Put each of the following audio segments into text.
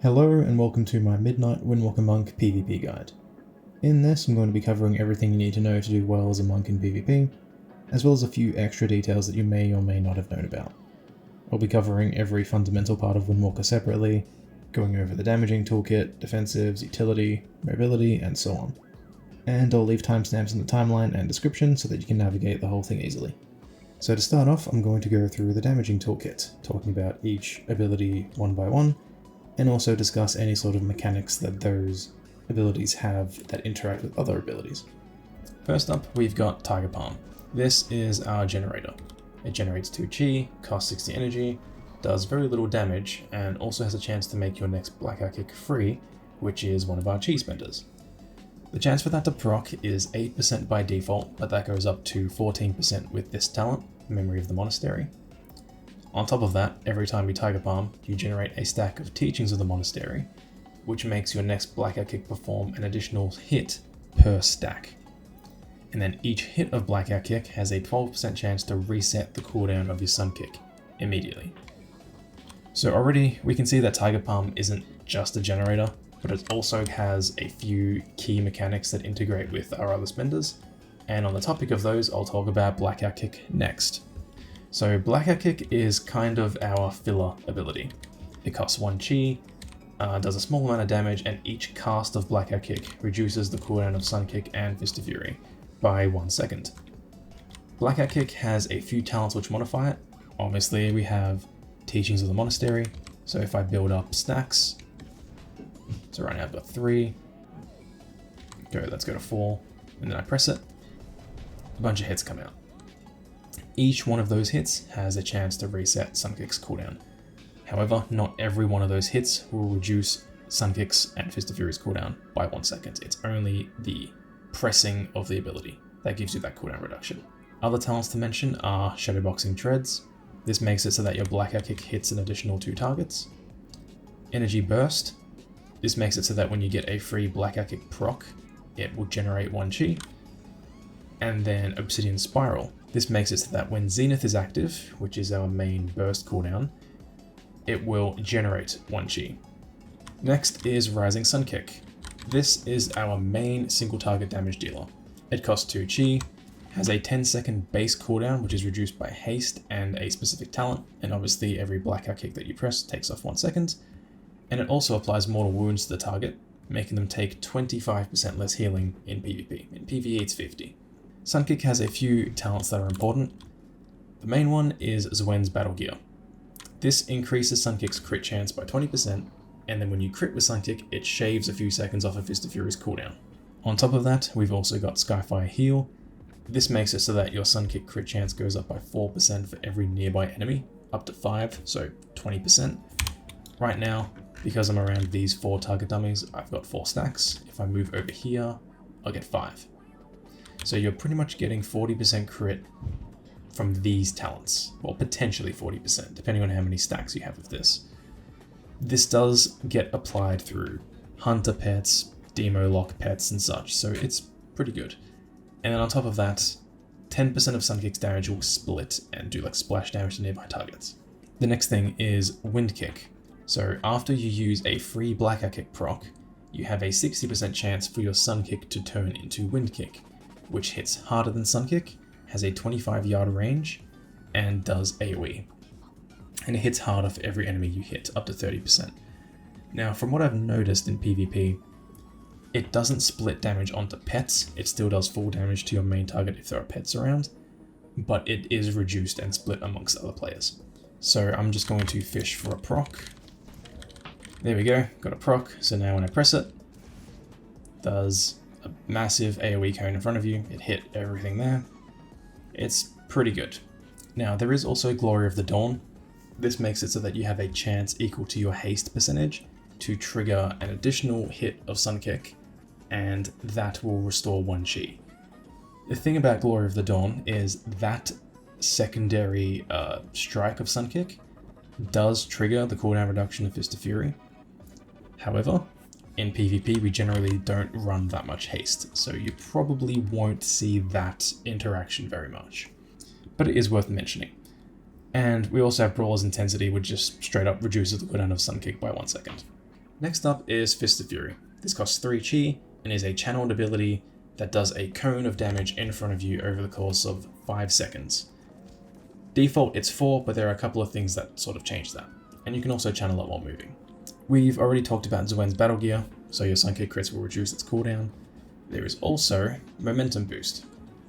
Hello and welcome to my Midnight Windwalker Monk PvP guide. In this I'm going to be covering everything you need to know to do well as a monk in PvP, as well as a few extra details that you may or may not have known about. I'll be covering every fundamental part of Windwalker separately, going over the damaging toolkit, defensives, utility, mobility, and so on. And I'll leave timestamps in the timeline and description so that you can navigate the whole thing easily. So to start off, I'm going to go through the damaging toolkit, talking about each ability one by one, and also discuss any sort of mechanics that those abilities have that interact with other abilities. First up, we've got Tiger Palm. This is our generator. It generates 2 chi, costs 60 energy, does very little damage, and also has a chance to make your next blackout kick free, which is one of our chi spenders. The chance for that to proc is 8% by default, but that goes up to 14% with this talent, Memory of the Monastery. On top of that, every time you Tiger Palm, you generate a stack of Teachings of the Monastery, which makes your next blackout kick perform an additional hit per stack. And then each hit of blackout kick has a 12% chance to reset the cooldown of your sun kick immediately. So already we can see that Tiger Palm isn't just a generator, but it also has a few key mechanics that integrate with our other spenders. And on the topic of those, I'll talk about blackout kick next. So blackout kick is kind of our filler ability. It costs 1 chi, does a small amount of damage, and each cast of blackout kick reduces the cooldown of sun kick and Fist of Fury by 1 second. Blackout kick has a few talents which modify it. Obviously we have Teachings of the Monastery, so if I build up stacks, so right now I've got 3, let's go to 4, and then I press it, a bunch of hits come out. Each one of those hits has a chance to reset Sunkick's cooldown. However, not every one of those hits will reduce Sunkick's and Fist of Fury's cooldown by 1 second. It's only the pressing of the ability that gives you that cooldown reduction. Other talents to mention are Shadowboxing Treads. This makes it so that your blackout kick hits an additional 2 targets. Energy Burst. This makes it so that when you get a free blackout kick proc, it will generate 1 chi. And then Obsidian Spiral. This makes it so that when Zenith is active, which is our main burst cooldown, it will generate 1 chi. Next is Rising Sun Kick. This is our main single target damage dealer. It costs 2 chi, has a 10-second base cooldown, which is reduced by haste and a specific talent, and obviously every blackout kick that you press takes off 1 second. And it also applies mortal wounds to the target, making them take 25% less healing in PvP. In PvE it's 50. Sunkick has a few talents that are important. The main one is Zwen's Battle Gear. This increases Sunkick's crit chance by 20%, and then when you crit with Sunkick, it shaves a few seconds off of Fist of Fury's cooldown. On top of that, we've also got Skyfire Heal. This makes it so that your Sunkick crit chance goes up by 4% for every nearby enemy, up to 5, so 20%. Right now, because I'm around these 4 target dummies, I've got 4 stacks. If I move over here, I'll get 5. So you're pretty much getting 40% crit from these talents. Well, potentially 40%, depending on how many stacks you have of this. This does get applied through hunter pets, demo lock pets and such, so it's pretty good. And then on top of that, 10% of Sunkick's damage will split and do like splash damage to nearby targets. The next thing is Wind Kick. So after you use a free blackout kick proc, you have a 60% chance for your Sun Kick to turn into Wind Kick, which hits harder than Sunkick, has a 25-yard range, and does AoE. And it hits harder for every enemy you hit, up to 30%. Now, from what I've noticed in PvP, it doesn't split damage onto pets. It still does full damage to your main target if there are pets around, but it is reduced and split amongst other players. So I'm just going to fish for a proc. There we go, got a proc. So now when I press it, does a massive AoE cone in front of you. It hit everything there. It's pretty good. Now there is also Glory of the Dawn. This makes it so that you have a chance equal to your haste percentage to trigger an additional hit of Sunkick, and that will restore 1 chi. The thing about Glory of the Dawn is that secondary strike of Sunkick does trigger the cooldown reduction of Fist of Fury. However, in PvP, we generally don't run that much haste, so you probably won't see that interaction very much. But it is worth mentioning. And we also have Brawler's Intensity, which just straight up reduces the cooldown of Sunkick by 1 second. Next up is Fist of Fury. This costs 3 chi and is a channeled ability that does a cone of damage in front of you over the course of 5 seconds. Default it's 4, but there are a couple of things that sort of change that, and you can also channel it while moving. We've already talked about Zwein's battle gear, so your Sunkick crits will reduce its cooldown. There is also momentum boost.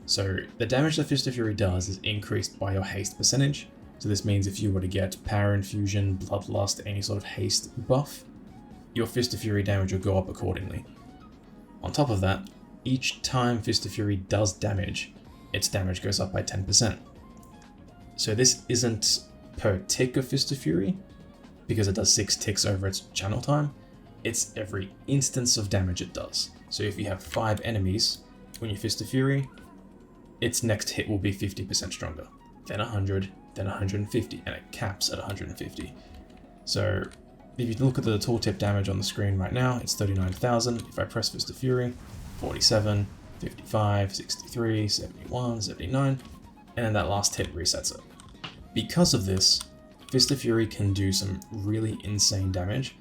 So the damage that Fist of Fury does is increased by your haste percentage, so this means if you were to get Power Infusion, Bloodlust, any sort of haste buff, your Fist of Fury damage will go up accordingly. On top of that, each time Fist of Fury does damage, its damage goes up by 10%. So this isn't per tick of Fist of Fury, because it does 6 ticks over its channel time, it's every instance of damage it does. So if you have 5 enemies, when you Fist of Fury, its next hit will be 50% stronger, then 100, then 150, and it caps at 150. So if you look at the tooltip damage on the screen right now, it's 39,000. If I press Fist of Fury, 47, 55, 63, 71, 79, and then that last hit resets it. Because of this, Fist of Fury can do some really insane damage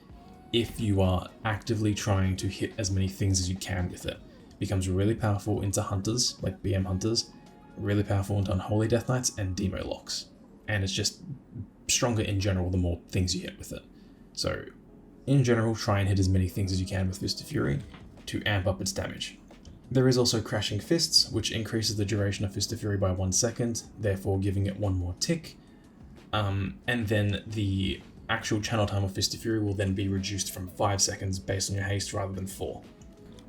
if you are actively trying to hit as many things as you can with it. It becomes really powerful into hunters, like BM hunters, really powerful into Unholy Death Knights and Demo Locks. And it's just stronger in general the more things you hit with it. So, in general, try and hit as many things as you can with Fist of Fury to amp up its damage. There is also Crashing Fists, which increases the duration of Fist of Fury by 1 second, therefore giving it 1 more tick. And then the actual channel time of Fist of Fury will then be reduced from 5 seconds based on your haste rather than 4.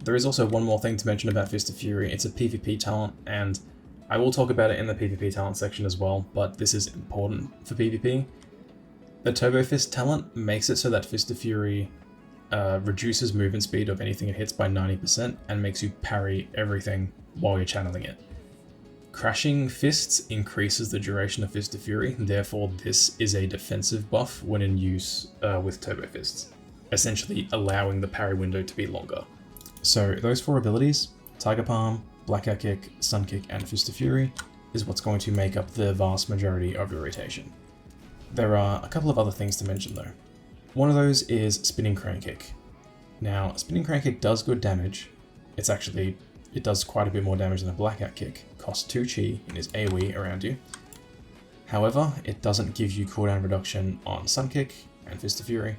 There is also one more thing to mention about Fist of Fury. It's a PvP talent, and I will talk about it in the PvP talent section as well, but this is important for PvP. The Turbo Fist talent makes it so that Fist of Fury reduces movement speed of anything it hits by 90% and makes you parry everything while you're channeling it. Crashing Fists increases the duration of Fist of Fury, therefore this is a defensive buff when in use with Turbo Fists, essentially allowing the parry window to be longer. So those 4 abilities, Tiger Palm, Blackout Kick, Sun Kick, and Fist of Fury, is what's going to make up the vast majority of your rotation. There are a couple of other things to mention though. One of those is Spinning Crane Kick. Now, Spinning Crane Kick does good damage. It does quite a bit more damage than a Blackout Kick, costs 2 chi and is AoE around you. However, it doesn't give you cooldown reduction on Sun Kick and Fist of Fury,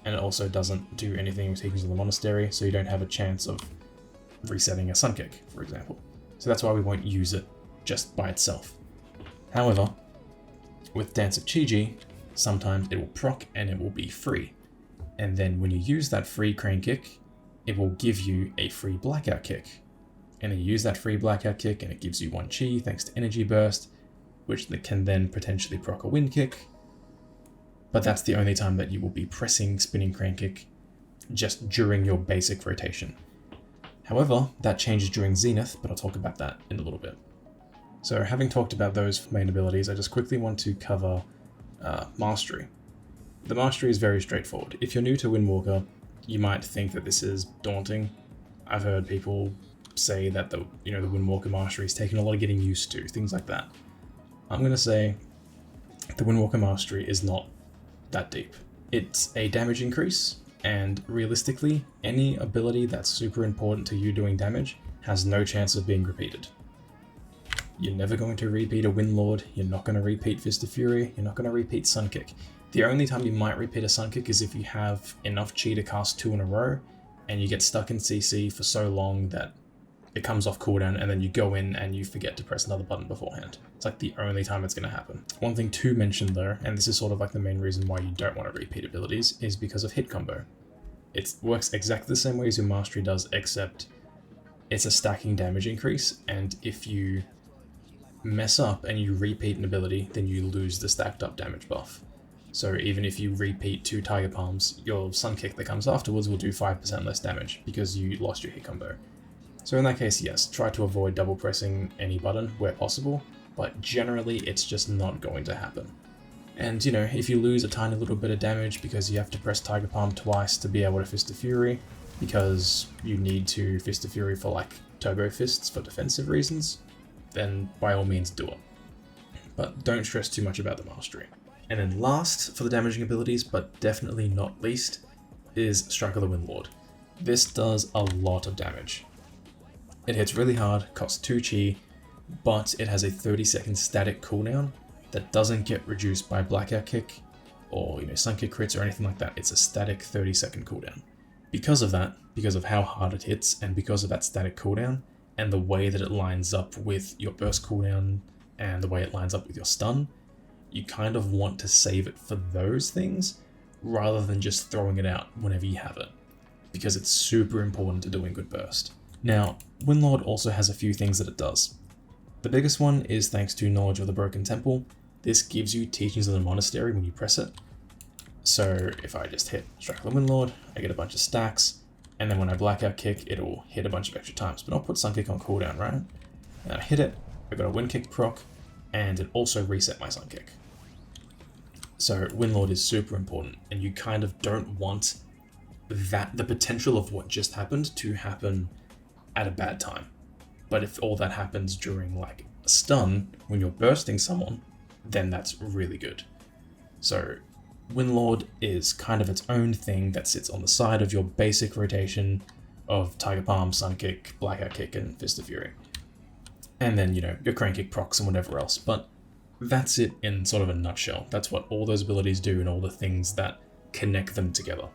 and it also doesn't do anything with Teachings of the Monastery, so you don't have a chance of resetting a Sun Kick, for example. So that's why we won't use it just by itself. However, with Dance of Chi-Ji, sometimes it will proc and it will be free. And then when you use that free Crane Kick, it will give you a free Blackout Kick. And then you use that free Blackout Kick and it gives you 1 chi thanks to Energy Burst, which can then potentially proc a Wind Kick. But that's the only time that you will be pressing Spinning Crane Kick, just during your basic rotation. However, that changes during Zenith, but I'll talk about that in a little bit. So having talked about those main abilities, I just quickly want to cover Mastery. The Mastery is very straightforward. If you're new to Windwalker, you might think that this is daunting. I've heard people say that the Windwalker Mastery is taking a lot of getting used to, things like that. I'm going to say the Windwalker Mastery is not that deep. It's a damage increase, and realistically, any ability that's super important to you doing damage has no chance of being repeated. You're never going to repeat a Windlord, you're not going to repeat Fist of Fury, you're not going to repeat Sun Kick. The only time you might repeat a Sun Kick is if you have enough chi to cast 2 in a row, and you get stuck in CC for so long that it comes off cooldown, and then you go in and you forget to press another button beforehand. It's like the only time it's going to happen. One thing to mention though, and this is sort of like the main reason why you don't want to repeat abilities, is because of hit combo. It works exactly the same way as your Mastery does, except it's a stacking damage increase, and if you mess up and you repeat an ability, then you lose the stacked up damage buff. So even if you repeat 2 Tiger Palms, your Sun Kick that comes afterwards will do 5% less damage because you lost your hit combo. So in that case, yes, try to avoid double pressing any button where possible, but generally it's just not going to happen. And if you lose a tiny little bit of damage because you have to press Tiger Palm twice to be able to Fist of Fury, because you need to Fist of Fury for like Turbo Fists for defensive reasons, then by all means do it. But don't stress too much about the Mastery. And then last for the damaging abilities, but definitely not least, is Strike of the Windlord. This does a lot of damage. It hits really hard, costs 2 chi, but it has a 30-second static cooldown that doesn't get reduced by Blackout Kick or Sun Kick crits or anything like that. It's a static 30-second cooldown. Because of that, because of how hard it hits, and because of that static cooldown, and the way that it lines up with your burst cooldown, and the way it lines up with your stun, you kind of want to save it for those things, rather than just throwing it out whenever you have it, because it's super important to doing good burst. Now, Windlord also has a few things that it does. The biggest one is thanks to Knowledge of the Broken Temple. This gives you Teachings of the Monastery when you press it. So if I just hit Strike of the Windlord, I get a bunch of stacks, and then when I Blackout Kick, it'll hit a bunch of extra times. But I'll put Sun Kick on cooldown, right? And I hit it, I got a Wind Kick proc, and it also reset my Sun Kick. So Windlord is super important, and you kind of don't want the potential of what just happened to happen at a bad time. But if all that happens during like a stun, when you're bursting someone, then that's really good. So Windlord is kind of its own thing that sits on the side of your basic rotation of Tiger Palm, Sun Kick, Blackout Kick, and Fist of Fury. And then, your Crane Kick procs and whatever else. But that's it in sort of a nutshell. That's what all those abilities do and all the things that connect them together.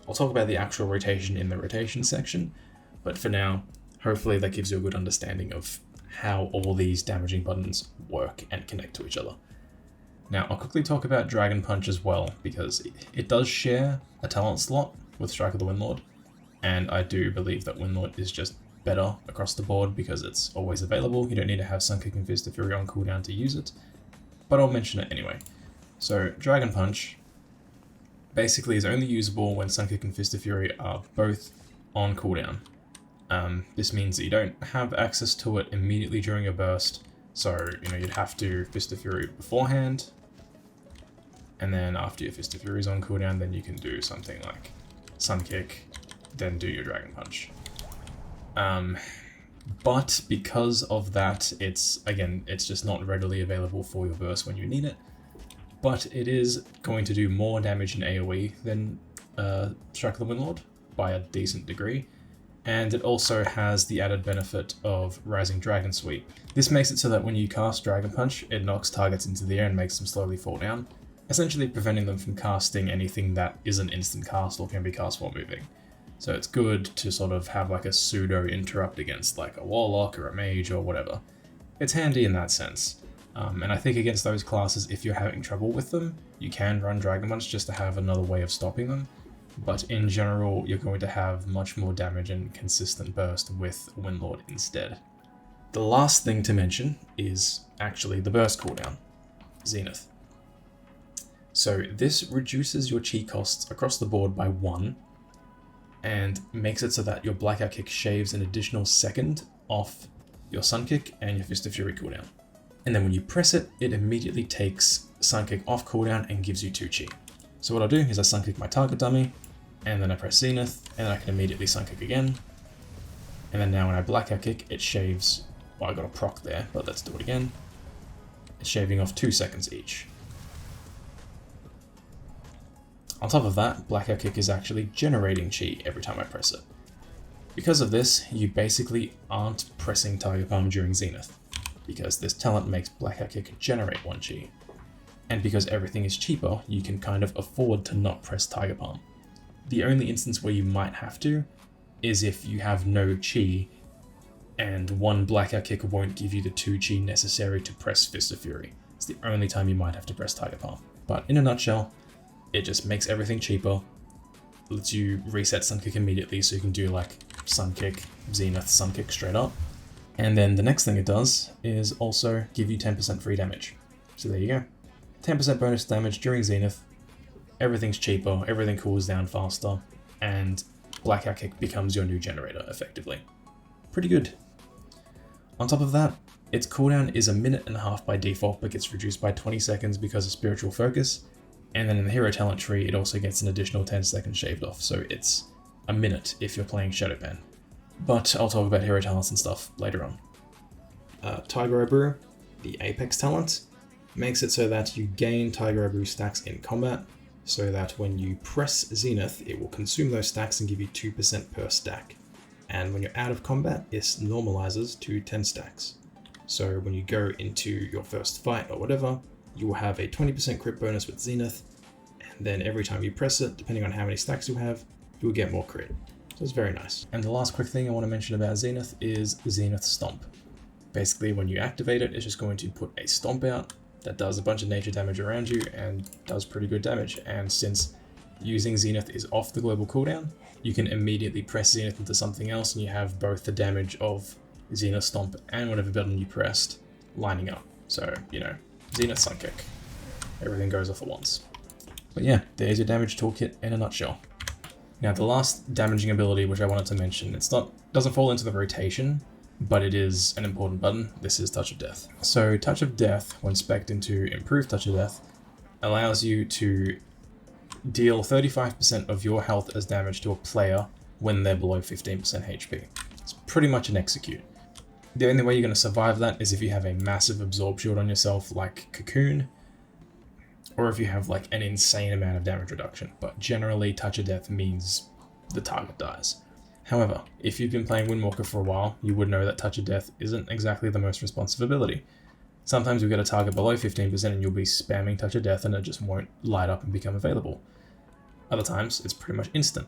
I'll talk about the actual rotation in the rotation section, but for now, hopefully that gives you a good understanding of how all these damaging buttons work and connect to each other. Now, I'll quickly talk about Dragon Punch as well, because it does share a talent slot with Strike of the Windlord, and I do believe that Windlord is just better across the board because it's always available. You don't need to have Sun Kick and Fist of Fury on cooldown to use it, but I'll mention it anyway. So, Dragon Punch basically is only usable when Sun Kick and Fist of Fury are both on cooldown. This means that you don't have access to it immediately during a burst, so you'd have to Fist of Fury beforehand, and then after your Fist of Fury is on cooldown, then you can do something like Sun Kick, then do your Dragon Punch. But because of that, it's just not readily available for your burst when you need it, but it is going to do more damage in AoE than Strike of the Windlord by a decent degree. And it also has the added benefit of Rising Dragon Sweep. This makes it so that when you cast Dragon Punch, it knocks targets into the air and makes them slowly fall down, essentially preventing them from casting anything that isn't instant cast or can be cast while moving. So it's good to sort of have like a pseudo interrupt against like a Warlock or a Mage or whatever. It's handy in that sense. And I think against those classes, if you're having trouble with them, you can run Dragon Punch just to have another way of stopping them. But in general, you're going to have much more damage and consistent burst with Windlord instead. The last thing to mention is actually the burst cooldown, Zenith. So this reduces your chi costs across the board by 1, and makes it so that your Blackout Kick shaves an additional second off your Sun Kick and your Fist of Fury cooldown. And then when you press it, it immediately takes Sun Kick off cooldown and gives you 2 chi. So what I'll do is I Sun Kick my target dummy, and then I press Zenith, and then I can immediately Sun Kick again. And then now when I Blackout Kick, it shaves, well, I got a proc there, but let's do it again. It's shaving off 2 seconds each. On top of that, Blackout Kick is actually generating chi every time I press it. Because of this, you basically aren't pressing Tiger Palm during Zenith, because this talent makes Blackout Kick generate 1 chi. And because everything is cheaper, you can kind of afford to not press Tiger Palm. The only instance where you might have to is if you have no chi, and 1 Blackout Kick won't give you the 2 chi necessary to press Fist of Fury. It's the only time you might have to press Tiger Palm. But in a nutshell, it just makes everything cheaper, lets you reset Sun Kick immediately so you can do like Sun Kick, Zenith, Sun Kick straight up. And then the next thing it does is also give you 10% free damage. So there you go. 10% bonus damage during Zenith, everything's cheaper, everything cools down faster, and Blackout Kick becomes your new generator, effectively. Pretty good. On top of that, its cooldown is 1.5 minutes by default, but gets reduced by 20 seconds because of Spiritual Focus, and then in the Hero Talent tree, it also gets an additional 10 seconds shaved off, so it's a minute if you're playing SHADO-PAN. But I'll talk about Hero Talents and stuff later on. Tiger Brew, the Apex talent, makes it so that you gain Tiger Brew stacks in combat, so that when you press Zenith, it will consume those stacks and give you 2% per stack. And when you're out of combat, it normalizes to 10 stacks. So when you go into your first fight or whatever, you will have a 20% crit bonus with Zenith, and then every time you press it, depending on how many stacks you have, you will get more crit. So it's very nice. And the last quick thing I want to mention about Zenith is Zenith Stomp. Basically, when you activate it, it's just going to put a stomp out that does a bunch of nature damage around you and does pretty good damage. And since using Zenith is off the global cooldown, you can immediately press Zenith into something else and you have both the damage of Zenith Stomp and whatever button you pressed lining up. So, you know, Zenith Sun Kick. Everything goes off at once. But yeah, there's your damage toolkit in a nutshell. Now the last damaging ability which I wanted to mention, doesn't fall into the rotation, but it is an important button. This is Touch of Death. So Touch of Death, when spec'd into Improved Touch of Death, allows you to deal 35% of your health as damage to a player when they're below 15% HP. It's pretty much an execute. The only way you're going to survive that is if you have a massive absorb shield on yourself like Cocoon, or if you have like an insane amount of damage reduction, but generally Touch of Death means the target dies. However, if you've been playing Windwalker for a while, you would know that Touch of Death isn't exactly the most responsive ability. Sometimes you'll get a target below 15% and you'll be spamming Touch of Death and it just won't light up and become available. Other times, it's pretty much instant.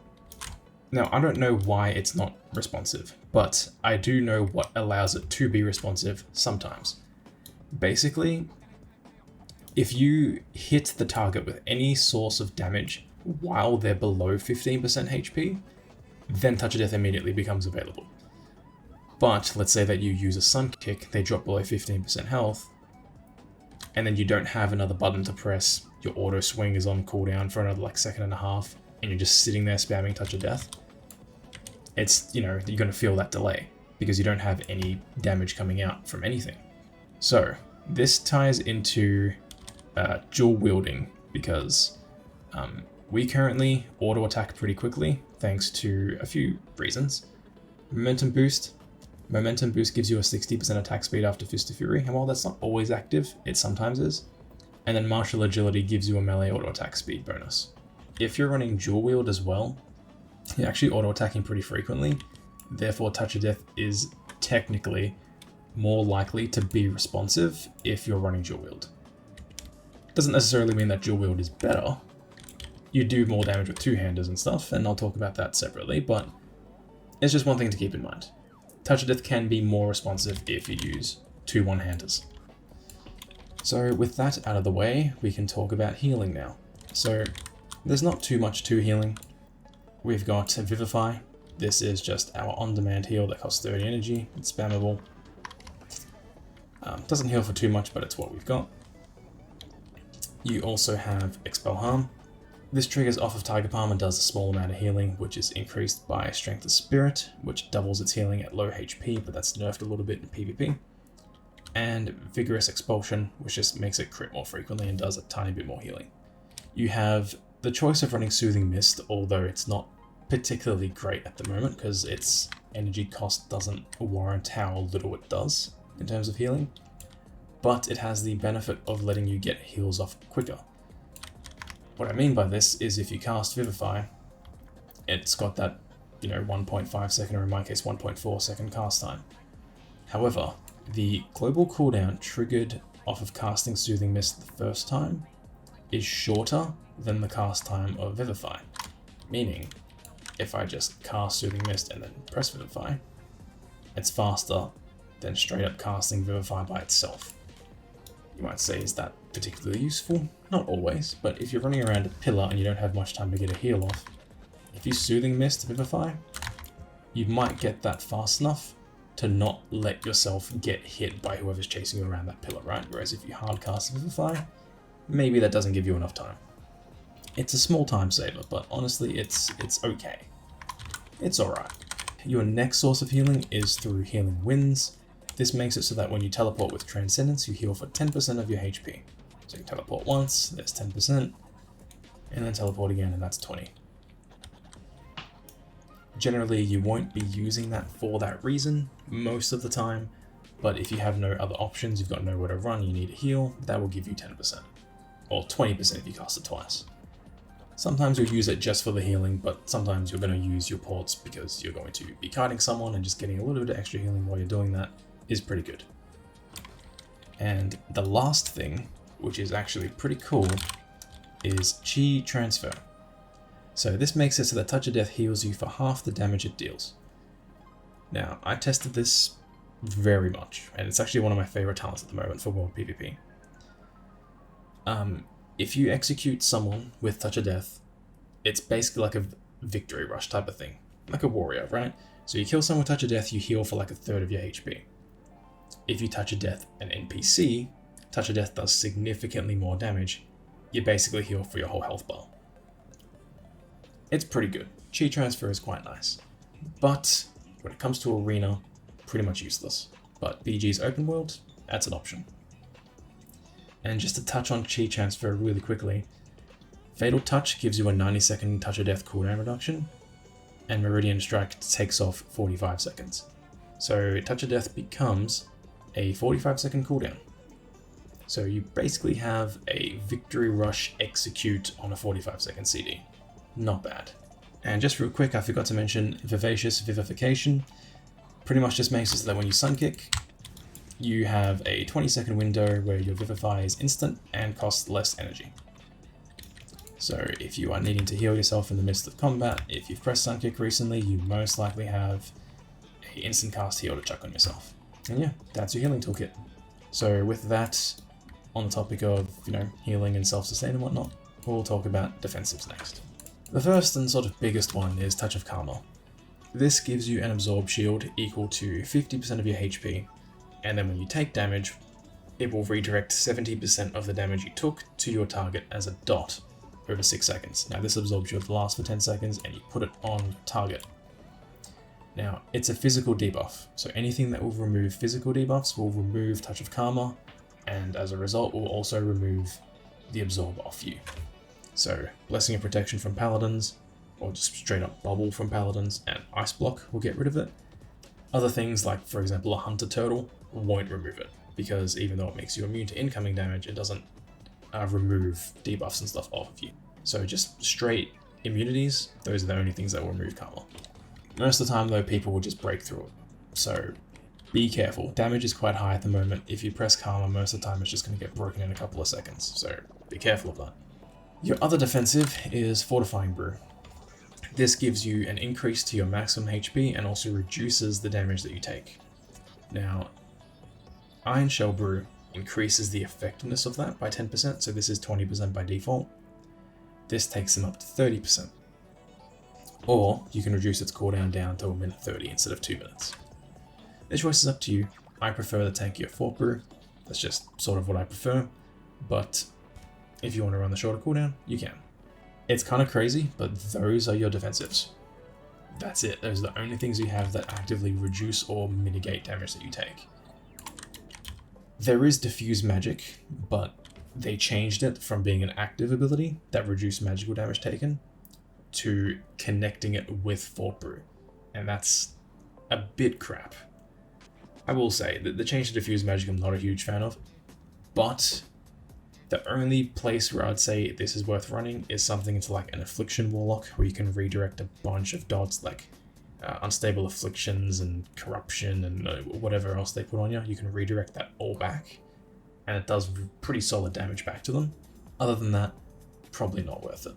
Now, I don't know why it's not responsive, but I do know what allows it to be responsive sometimes. Basically, if you hit the target with any source of damage while they're below 15% HP, then Touch of Death immediately becomes available. But let's say that you use a Sun Kick, they drop below 15% health, and then you don't have another button to press, your auto swing is on cooldown for another like second and a half, and you're just sitting there spamming Touch of Death. It's, you know, you're going to feel that delay because you don't have any damage coming out from anything. So this ties into dual wielding because we currently auto attack pretty quickly thanks to a few reasons. Momentum boost gives you a 60% attack speed after Fist of Fury, and while that's not always active, it sometimes is. And then martial agility gives you a melee auto attack speed bonus. If you're running dual wield as well, you're actually auto attacking pretty frequently, therefore Touch of Death is technically more likely to be responsive if you're running dual wield. Doesn't necessarily mean that dual wield is better. You do more damage with two-handers and stuff, and I'll talk about that separately, but it's just one thing to keep in mind. Touch of Death can be more responsive if you use two one-handers. So with that out of the way, we can talk about healing now. So there's not too much to healing. We've got Vivify. This is just our on-demand heal that costs 30 energy. It's spammable. Doesn't heal for too much, but it's what we've got. You also have Expel Harm. This triggers off of Tiger Palm and does a small amount of healing, which is increased by Strength of Spirit, which doubles its healing at low HP, but that's nerfed a little bit in PvP. And Vigorous Expulsion, which just makes it crit more frequently and does a tiny bit more healing. You have the choice of running Soothing Mist, although it's not particularly great at the moment because its energy cost doesn't warrant how little it does in terms of healing. But it has the benefit of letting you get heals off quicker. What I mean by this is if you cast Vivify, it's got that, 1.5 second, or in my case 1.4 second cast time. However, the global cooldown triggered off of casting Soothing Mist the first time is shorter than the cast time of Vivify. Meaning, if I just cast Soothing Mist and then press Vivify, it's faster than straight up casting Vivify by itself. You might say, is that particularly useful? Not always, but if you're running around a pillar and you don't have much time to get a heal off, if you Soothing Mist Vivify, you might get that fast enough to not let yourself get hit by whoever's chasing you around that pillar, right? Whereas if you hardcast Vivify, maybe that doesn't give you enough time. It's a small time saver, but honestly, it's okay. It's alright. Your next source of healing is through Healing Winds. This makes it so that when you teleport with Transcendence, you heal for 10% of your HP. So you can teleport once, there's 10%, and then teleport again, and that's 20. Generally, you won't be using that for that reason most of the time, but if you have no other options, you've got nowhere to run, you need a heal, that will give you 10%. Or 20% if you cast it twice. Sometimes you'll use it just for the healing, but sometimes you're going to use your ports because you're going to be kiting someone, and just getting a little bit of extra healing while you're doing that is pretty good. And the last thing, which is actually pretty cool, is Chi Transfer. So this makes it so that Touch of Death heals you for half the damage it deals. Now, I tested this very much, and it's actually one of my favorite talents at the moment for World PvP. If you execute someone with Touch of Death, it's basically like a victory rush type of thing, like a warrior, right? So you kill someone with Touch of Death, you heal for like a third of your HP. If you Touch of Death an NPC, Touch of Death does significantly more damage. You basically heal for your whole health bar. It's pretty good. Chi Transfer is quite nice. But when it comes to Arena, pretty much useless. But BG's open world, that's an option. And just to touch on Chi Transfer really quickly, Fatal Touch gives you a 90-second Touch of Death cooldown reduction, and Meridian Strike takes off 45 seconds. So Touch of Death becomes a 45-second cooldown. So you basically have a Victory Rush execute on a 45-second CD. Not bad. And just real quick, I forgot to mention Vivacious Vivification. Pretty much just makes it so that when you Sun Kick, you have a 20-second window where your Vivify is instant and costs less energy. So if you are needing to heal yourself in the midst of combat, if you've pressed Sun Kick recently, you most likely have an instant cast heal to chuck on yourself. And yeah, that's your healing toolkit. So with that, on the topic of, healing and self-sustain and whatnot, we'll talk about defensives next. The first and sort of biggest one is Touch of Karma. This gives you an absorb shield equal to 50% of your HP, and then when you take damage, it will redirect 70% of the damage you took to your target as a dot over 6 seconds. Now this absorb shield lasts for 10 seconds and you put it on target. Now it's a physical debuff, so anything that will remove physical debuffs will remove Touch of Karma, and as a result will also remove the absorb off you. So Blessing of Protection from Paladins, or just straight up Bubble from Paladins, and Ice Block will get rid of it. Other things like, for example, a Hunter Turtle won't remove it, because even though it makes you immune to incoming damage, it doesn't remove debuffs and stuff off of you. So just straight immunities, those are the only things that will remove Karma. Most of the time though, people will just break through it. So be careful. Damage is quite high at the moment. If you press Karma, most of the time it's just going to get broken in a couple of seconds, so be careful of that. Your other defensive is Fortifying Brew. This gives you an increase to your maximum HP and also reduces the damage that you take. Now, Iron Shell Brew increases the effectiveness of that by 10%, so this is 20% by default. This takes them up to 30%. Or you can reduce its cooldown down to 1 minute 30 instead of 2 minutes. The choice is up to you. I prefer the tankier Fort Brew. That's just sort of what I prefer, but if you want to run the shorter cooldown, you can. It's kind of crazy, but those are your defensives. That's it. Those are the only things you have that actively reduce or mitigate damage that you take. There is Diffuse Magic, but they changed it from being an active ability that reduced magical damage taken to connecting it with Fort Brew, and that's a bit crap. I will say that the change to Diffuse Magic I'm not a huge fan of, but the only place where I'd say this is worth running is something into like an Affliction Warlock, where you can redirect a bunch of dots like Unstable Afflictions and Corruption and whatever else they put on you. You can redirect that all back, and it does pretty solid damage back to them. Other than that, probably not worth it.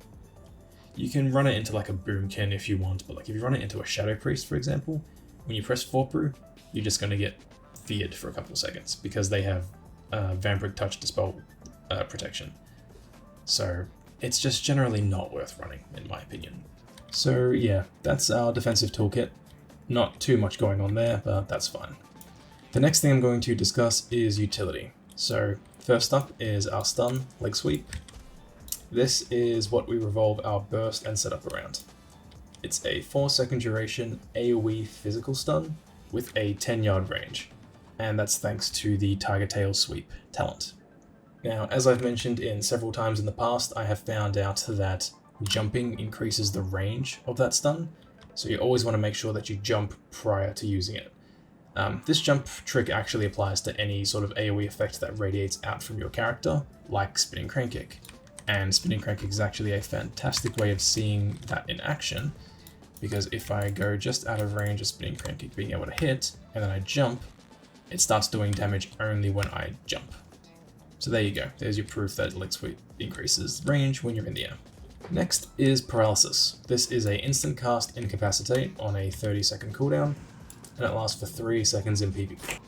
You can run it into like a Boomkin if you want, but like if you run it into a Shadow Priest, for example, when you press Fort Brew, you're just going to get feared for a couple of seconds because they have Vampiric Touch Dispel protection. So it's just generally not worth running, in my opinion. So yeah, that's our defensive toolkit. Not too much going on there, but that's fine. The next thing I'm going to discuss is utility. So first up is our stun, Leg Sweep. This is what we revolve our burst and setup around. It's a 4-second duration AoE physical stun with a 10-yard range, and that's thanks to the Tiger Tail Sweep talent. Now, as I've mentioned in several times in the past, I have found out that jumping increases the range of that stun, so you always want to make sure that you jump prior to using it. This jump trick actually applies to any sort of AoE effect that radiates out from your character, like Spinning Crane Kick. And spinning crank is actually a fantastic way of seeing that in action, because if I go just out of range of spinning crank being able to hit, and then I jump, it starts doing damage only when I jump. So there you go, there's your proof that leg sweep increases range when you're in the air. Next is paralysis. This is a instant cast incapacitate on a 30-second cooldown, and it lasts for 3 seconds in PvP.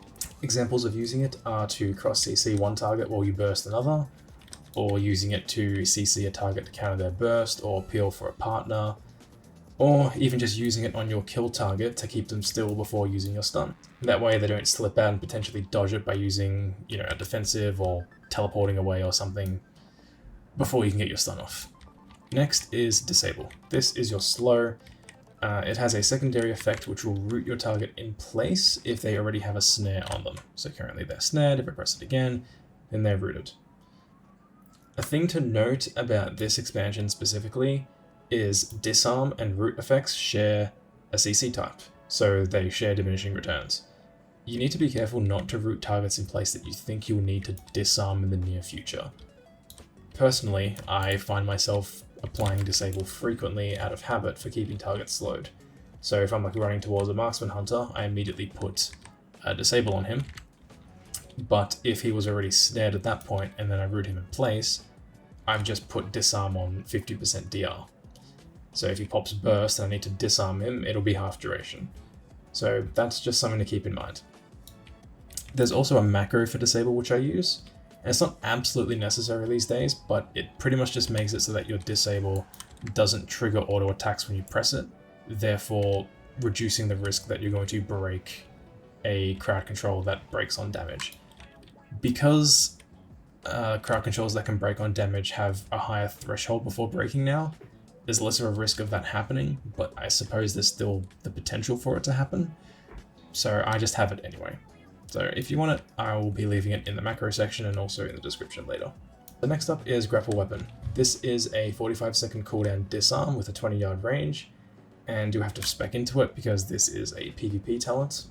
Examples of using it are to cross CC one target while you burst another, or using it to CC a target to counter their burst, or peel for a partner, or even just using it on your kill target to keep them still before using your stun. That way they don't slip out and potentially dodge it by using, a defensive or teleporting away or something before you can get your stun off. Next is disable. This is your slow. It has a secondary effect which will root your target in place if they already have a snare on them. So currently they're snared, if I press it again, then they're rooted. A thing to note about this expansion specifically is disarm and root effects share a CC type, so they share diminishing returns. You need to be careful not to root targets in place that you think you'll need to disarm in the near future. Personally, I find myself applying disable frequently out of habit for keeping targets slowed. So if I'm running towards a marksman hunter, I immediately put a disable on him. But if he was already snared at that point and then I root him in place, I've just put disarm on 50% DR. So if he pops burst and I need to disarm him, it'll be half duration. So that's just something to keep in mind. There's also a macro for disable which I use. And it's not absolutely necessary these days, but it pretty much just makes it so that your disable doesn't trigger auto attacks when you press it, therefore reducing the risk that you're going to break a crowd control that breaks on damage. Because crowd controls that can break on damage have a higher threshold before breaking now, there's less of a risk of that happening, but I suppose there's still the potential for it to happen, so I just have it anyway. So if you want it, I will be leaving it in the macro section and also in the description later. The next up is grapple weapon. This is a 45-second cooldown disarm with a 20-yard range, and you have to spec into it because this is a PvP talent.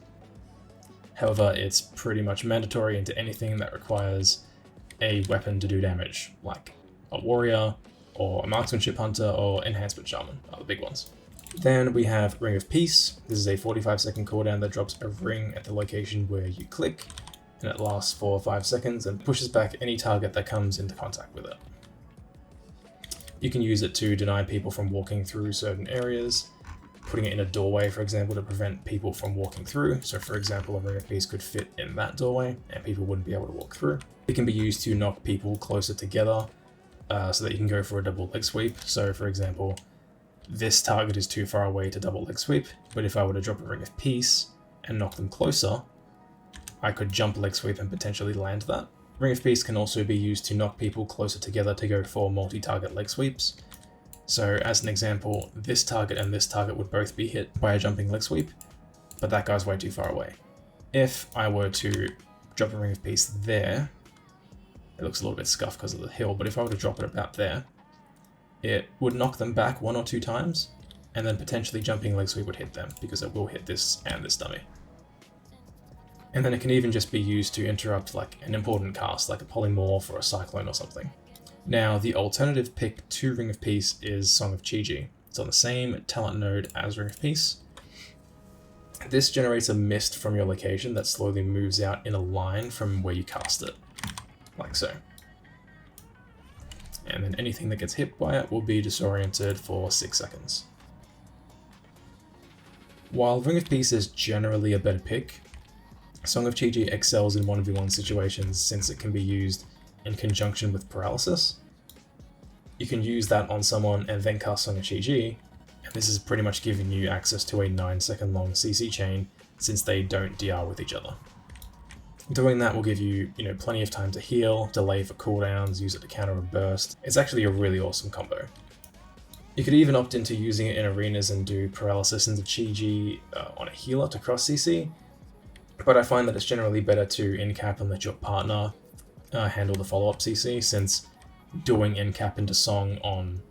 However, it's pretty much mandatory into anything that requires a weapon to do damage, like a warrior, or a marksmanship hunter, or enhancement shaman are the big ones. Then we have Ring of Peace. This is a 45-second cooldown that drops a ring at the location where you click, and it lasts for 5 seconds and pushes back any target that comes into contact with it. You can use it to deny people from walking through certain areas, putting it in a doorway, for example, to prevent people from walking through. So for example, a Ring of Peace could fit in that doorway and people wouldn't be able to walk through. It can be used to knock people closer together so that you can go for a double leg sweep. So for example, this target is too far away to double leg sweep, but if I were to drop a Ring of Peace and knock them closer, I could jump leg sweep and potentially land that. Ring of Peace can also be used to knock people closer together to go for multi-target leg sweeps. So as an example, this target and this target would both be hit by a jumping leg sweep, but that guy's way too far away. If I were to drop a Ring of Peace there, it looks a little bit scuffed because of the hill, but if I were to drop it about there, it would knock them back 1 or 2 times, and then potentially jumping leg sweep would hit them, because it will hit this and this dummy. And then it can even just be used to interrupt like an important cast, like a polymorph or a cyclone or something. Now, the alternative pick to Ring of Peace is Song of Chi-Ji. It's on the same talent node as Ring of Peace. This generates a mist from your location that slowly moves out in a line from where you cast it, like so. And then anything that gets hit by it will be disoriented for 6 seconds. While Ring of Peace is generally a better pick, Song of Chi-Ji excels in 1v1 situations since it can be used in conjunction with paralysis. You can use that on someone and then cast Song of Chi-Ji, and this is pretty much giving you access to a 9-second long CC chain since they don't DR with each other. Doing that will give you, plenty of time to heal, delay for cooldowns, use it to counter a burst. It's actually a really awesome combo. You could even opt into using it in arenas and do paralysis into Chi-Ji on a healer to cross CC, but I find that it's generally better to in-cap and let your partner handle the follow-up CC, since doing in-cap into Song on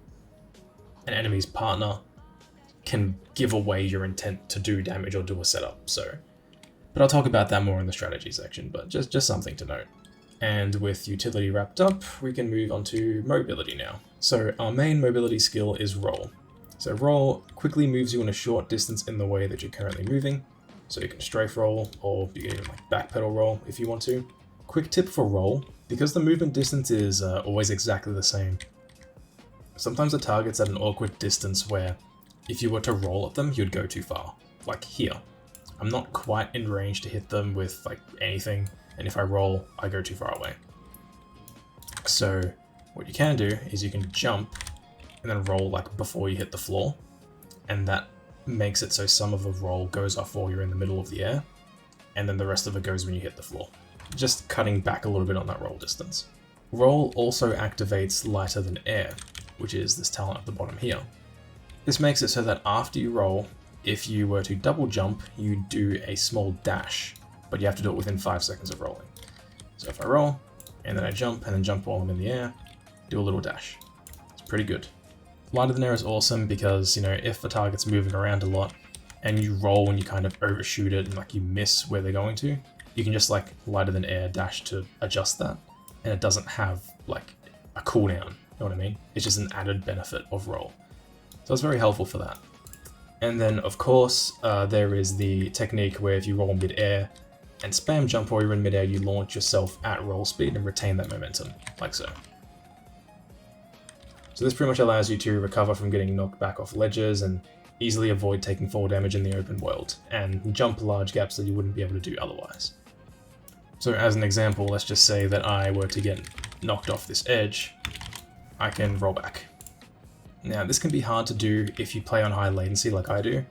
an enemy's partner can give away your intent to do damage or do a setup, so. But I'll talk about that more in the strategy section, but just something to note. And with utility wrapped up, we can move on to mobility now. So our main mobility skill is roll. So roll quickly moves you in a short distance in the way that you're currently moving. So you can strafe roll, or you can even like backpedal roll if you want to. Quick tip for roll, because the movement distance is always exactly the same, sometimes the target's at an awkward distance where if you were to roll at them, you'd go too far. Like here. I'm not quite in range to hit them with like anything, and if I roll, I go too far away. So what you can do is you can jump and then roll like before you hit the floor, and that makes it so some of the roll goes off while you're in the middle of the air, and then the rest of it goes when you hit the floor. Just cutting back a little bit on that roll distance. Roll also activates lighter than air, which is this talent at the bottom here. This makes it so that after you roll, if you were to double jump, you do a small dash, but you have to do it within 5 seconds of rolling. So if I roll, and then I jump, and then jump while I'm in the air, do a little dash. It's pretty good. Lighter than air is awesome because, you know, if the target's moving around a lot, and you roll and you kind of overshoot it and like you miss where they're going to, you can just like lighter than air dash to adjust that, and it doesn't have like a cooldown, you know what I mean? It's just an added benefit of roll. So it's very helpful for that. And then of course, there is the technique where if you roll mid-air and spam jump while you're in mid-air, you launch yourself at roll speed and retain that momentum, like so. So this pretty much allows you to recover from getting knocked back off ledges and easily avoid taking fall damage in the open world, and jump large gaps that you wouldn't be able to do otherwise. So as an example, let's just say that I were to get knocked off this edge, I can roll back. Now this can be hard to do if you play on high latency like I do.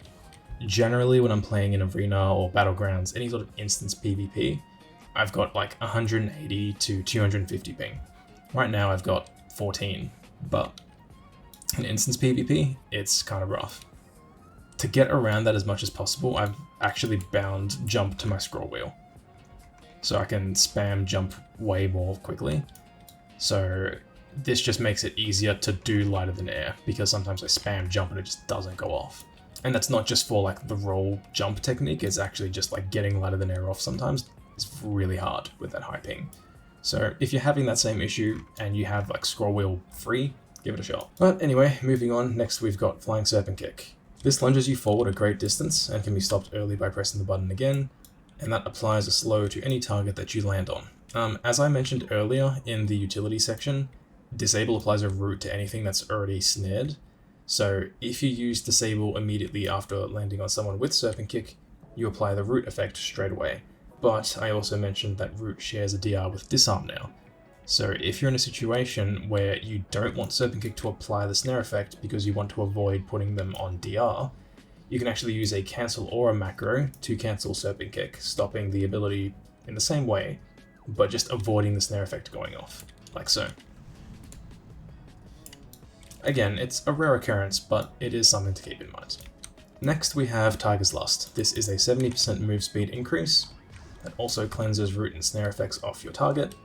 Generally when I'm playing in Arena or Battlegrounds, any sort of instance PvP, I've got like 180 to 250 ping. Right now I've got 14, but in instance PvP, it's kind of rough. To get around that as much as possible, I've actually bound jump to my scroll wheel. So I can spam jump way more quickly. So this just makes it easier to do lighter than air, because sometimes I spam jump and it just doesn't go off. And that's not just for like the roll jump technique, it's actually just like getting lighter than air off sometimes. It's really hard with that high ping. So if you're having that same issue and you have like scroll wheel free, give it a shot. But anyway, moving on, next we've got Flying Serpent Kick. This lunges you forward a great distance and can be stopped early by pressing the button again, and that applies a slow to any target that you land on. As I mentioned earlier in the utility section, disable applies a root to anything that's already snared. So if you use disable immediately after landing on someone with Serpent Kick, you apply the root effect straight away. But I also mentioned that root shares a DR with disarm now. So if you're in a situation where you don't want Serpent Kick to apply the snare effect because you want to avoid putting them on DR, you can actually use a cancel aura macro to cancel Serpent Kick, stopping the ability in the same way, but just avoiding the snare effect going off, like so. Again, it's a rare occurrence, but it is something to keep in mind. Next we have Tiger's Lust. This is a 70% move speed increase that also cleanses root and snare effects off your target.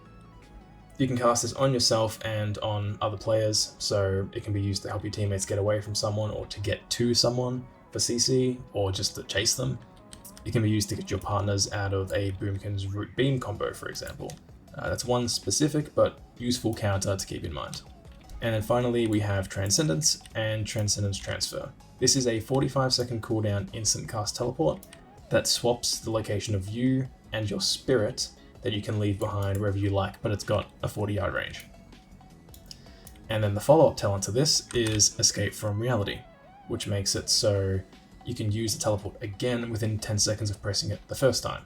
You can cast this on yourself and on other players, so it can be used to help your teammates get away from someone or to get to someone for CC, or just to chase them. It can be used to get your partners out of a Boomkin's root beam combo, for example. That's one specific but useful counter to keep in mind. And then finally we have Transcendence and Transcendence Transfer. This is a 45-second cooldown instant cast teleport that swaps the location of you and your spirit that you can leave behind wherever you like, but it's got a 40-yard range. And then the follow-up talent to this is Escape from Reality, which makes it so you can use the teleport again within 10 seconds of pressing it the first time,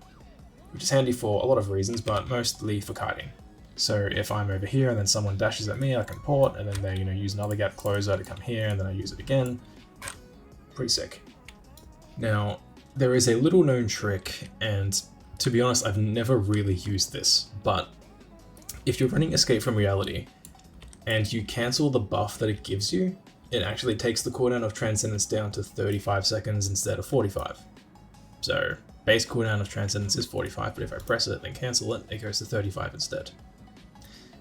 which is handy for a lot of reasons, but mostly for kiting. So if I'm over here and then someone dashes at me, I can port, and then they use another gap closer to come here, and then I use it again. Pretty sick. Now, there is a little known trick, and to be honest, I've never really used this, but if you're running Escape from Reality and you cancel the buff that it gives you, it actually takes the cooldown of Transcendence down to 35 seconds instead of 45. So base cooldown of Transcendence is 45, but if I press it and cancel it, it goes to 35 instead.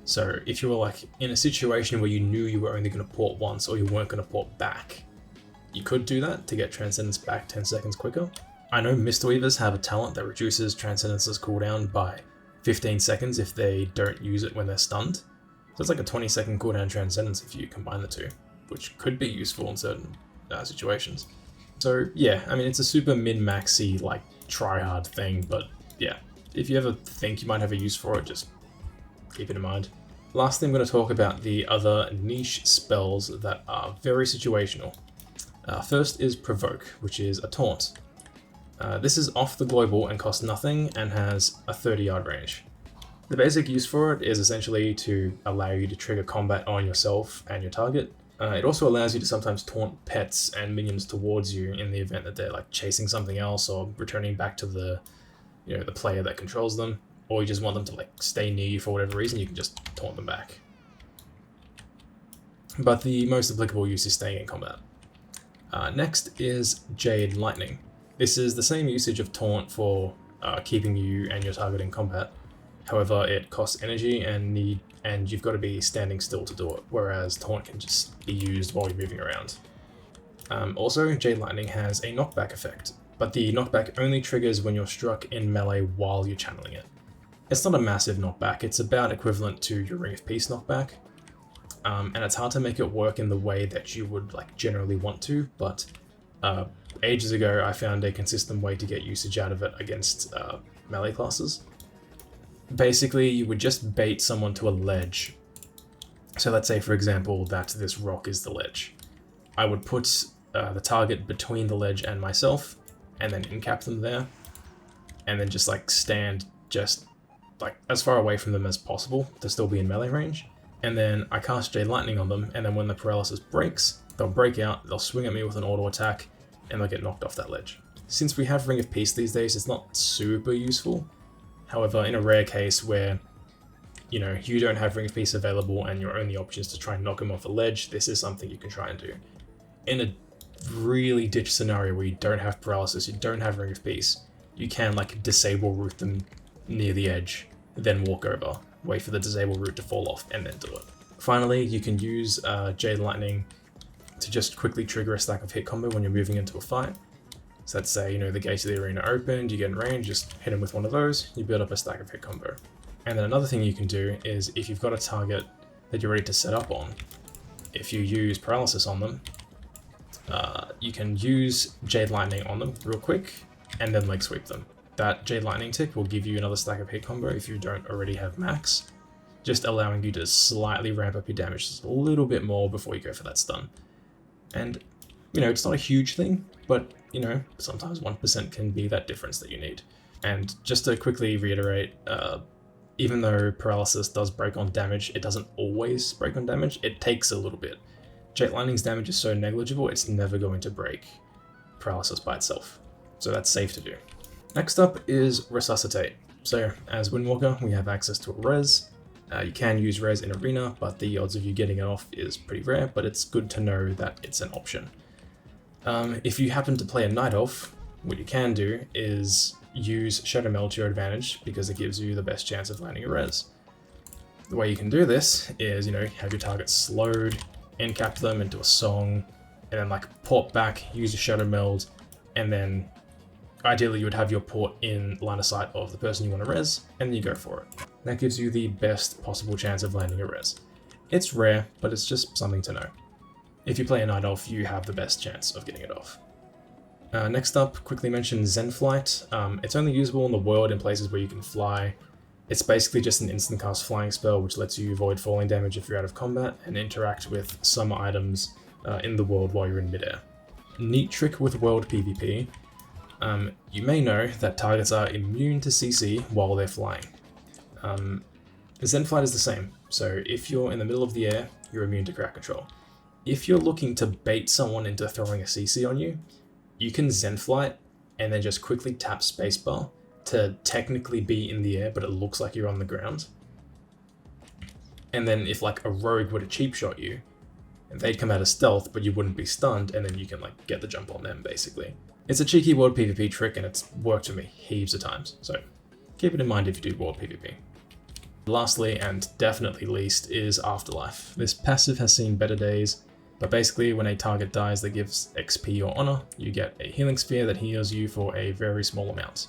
So if you were like in a situation where you knew you were only going to port once or you weren't going to port back, you could do that to get Transcendence back 10 seconds quicker. I know Mistweavers have a talent that reduces Transcendence's cooldown by 15 seconds if they don't use it when they're stunned. So it's like a 20-second cooldown Transcendence if you combine the two, which could be useful in certain situations. So yeah, I mean, it's a super min-maxy, like, try-hard thing, but yeah, if you ever think you might have a use for it, just keep it in mind. Lastly, I'm going to talk about the other niche spells that are very situational. First is Provoke, which is a taunt. This is off the global and costs nothing and has a 30-yard range. The basic use for it is essentially to allow you to trigger combat on yourself and your target. It also allows you to sometimes taunt pets and minions towards you in the event that they're like chasing something else or returning back to the player that controls them, or you just want them to like stay near you for whatever reason. You can just taunt them back. But the most applicable use is staying in combat. Next is Jade Lightning. This is the same usage of taunt for keeping you and your target in combat. However, it costs energy and you've got to be standing still to do it, whereas taunt can just be used while you're moving around. Also, Jade Lightning has a knockback effect, but the knockback only triggers when you're struck in melee while you're channeling it. It's not a massive knockback, it's about equivalent to your Ring of Peace knockback, and it's hard to make it work in the way that you would like generally want to, but ages ago I found a consistent way to get usage out of it against melee classes. Basically, you would just bait someone to a ledge. So let's say, for example, that this rock is the ledge. I would put the target between the ledge and myself, and then incap them there, and then just like stand just like as far away from them as possible to still be in melee range. And then I cast Jade Lightning on them, and then when the paralysis breaks, they'll break out, they'll swing at me with an auto attack, and they'll get knocked off that ledge. Since we have Ring of Peace these days, it's not super useful. However, in a rare case where, you don't have Ring of Peace available and your only option is to try and knock them off a ledge, this is something you can try and do. In a really ditch scenario where you don't have paralysis, you don't have Ring of Peace, you can like disable root them near the edge, then walk over, wait for the disable root to fall off, and then do it. Finally, you can use Jade Lightning to just quickly trigger a stack of hit combo when you're moving into a fight. So let's say, the gates of the arena opened, you get in range, just hit them with one of those, you build up a stack of hit combo. And then another thing you can do is if you've got a target that you're ready to set up on, if you use paralysis on them, you can use Jade Lightning on them real quick and then leg sweep them. That Jade Lightning tick will give you another stack of hit combo if you don't already have max, just allowing you to slightly ramp up your damage just a little bit more before you go for that stun. And, it's not a huge thing, but, sometimes 1% can be that difference that you need. And just to quickly reiterate, even though paralysis does break on damage, it doesn't always break on damage, it takes a little bit. Jade Lightning's damage is so negligible, it's never going to break paralysis by itself. So that's safe to do. Next up is Resuscitate. So, as Windwalker, we have access to a res. You can use res in arena, but the odds of you getting it off is pretty rare, but it's good to know that it's an option. If you happen to play a Night Elf, what you can do is use Shadow Meld to your advantage, because it gives you the best chance of landing a res. The way you can do this is, have your target slowed, incap them into a song, and then like port back, use your Shadow Meld, and then ideally you would have your port in line of sight of the person you want to res, and then you go for it. That gives you the best possible chance of landing a res. It's rare, but it's just something to know. If you play a Night Elf, you have the best chance of getting it off. Next up, quickly mention Zen Flight. It's only usable in the world in places where you can fly. It's basically just an instant cast flying spell which lets you avoid falling damage if you're out of combat and interact with some items in the world while you're in midair. Neat trick with world PvP. You may know that targets are immune to CC while they're flying. Zen Flight is the same, so if you're in the middle of the air, you're immune to crowd control. If you're looking to bait someone into throwing a CC on you, you can Zen Flight and then just quickly tap spacebar to technically be in the air, but it looks like you're on the ground. And then if like a rogue were to cheap shot you, they'd come out of stealth, but you wouldn't be stunned, and then you can like get the jump on them basically. It's a cheeky world PvP trick and it's worked for me heaps of times, so keep it in mind if you do world PvP. Lastly, and definitely least, is Afterlife. This passive has seen better days, but basically when a target dies that gives XP or honor, you get a healing sphere that heals you for a very small amount.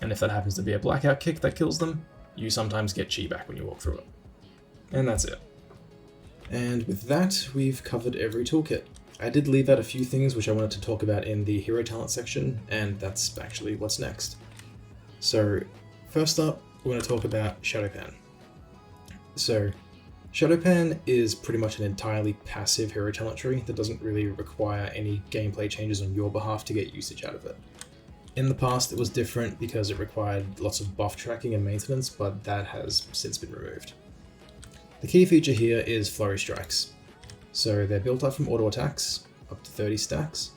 And if that happens to be a blackout kick that kills them, you sometimes get chi back when you walk through it. And that's it. And with that, we've covered every toolkit. I did leave out a few things which I wanted to talk about in the hero talent section, and that's actually what's next. So first up, we're going to talk about SHADO-PAN. So SHADO-PAN is pretty much an entirely passive hero talent tree that doesn't really require any gameplay changes on your behalf to get usage out of it. In the past it was different because it required lots of buff tracking and maintenance, but that has since been removed. The key feature here is flurry strikes. So they're built up from auto attacks, up to 30 stacks,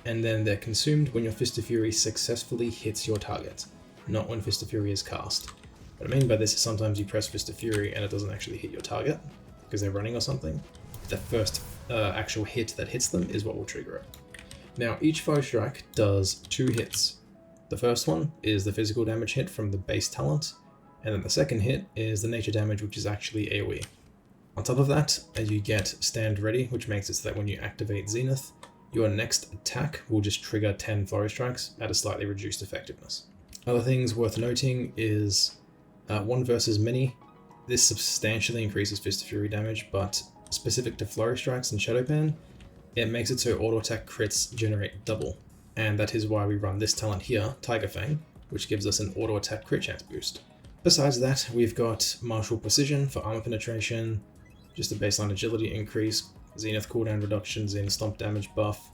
and then they're consumed when your Fist of Fury successfully hits your target, not when Fist of Fury is cast. What I mean by this is sometimes you press Fist of Fury and it doesn't actually hit your target because they're running or something. The first actual hit that hits them is what will trigger it. Now each foe strike does 2 hits. The first one is the physical damage hit from the base talent, and then the second hit is the nature damage, which is actually AoE. On top of that, as you get stand ready, which makes it so that when you activate Zenith, your next attack will just trigger 10 flurry strikes at a slightly reduced effectiveness. Other things worth noting is 1 versus many. This substantially increases Fist of Fury damage, but specific to flurry strikes and SHADO-PAN, it makes it so auto attack crits generate double. And that is why we run this talent here, Tiger Fang, which gives us an auto attack crit chance boost. Besides that, we've got Martial Precision for armor penetration, just a baseline agility increase, Zenith cooldown reduction, Zenith stomp damage buff,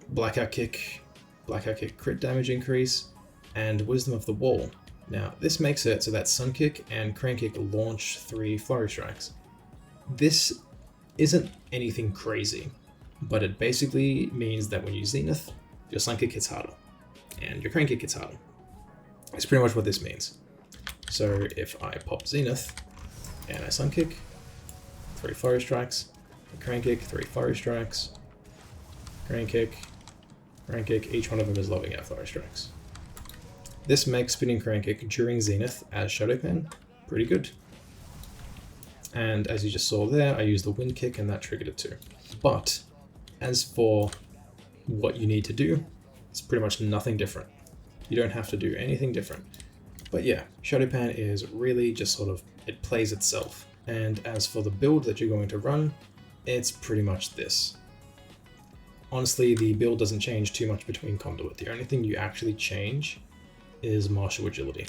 Blackout Kick crit damage increase, and Wisdom of the Wall. Now, this makes it so that Sun Kick and Crane Kick launch 3 flurry strikes. This isn't anything crazy, but it basically means that when you Zenith, your Sun Kick hits harder, and your Crane Kick hits harder. That's pretty much what this means. So if I pop Zenith, and I Sun Kick, 3 flurry strikes, Crane Kick, 3 flurry strikes, Crane Kick, each one of them is lobbing out flurry strikes. This makes spinning Crane Kick during Zenith as SHADO-PAN pretty good. And as you just saw there, I used the Wind Kick and that triggered it too. But as for what you need to do, it's pretty much nothing different. You don't have to do anything different. But yeah, SHADO-PAN is really just sort of, it plays itself. And as for the build that you're going to run, it's pretty much this. Honestly, the build doesn't change too much between Conduit. The only thing you actually change is Martial Agility,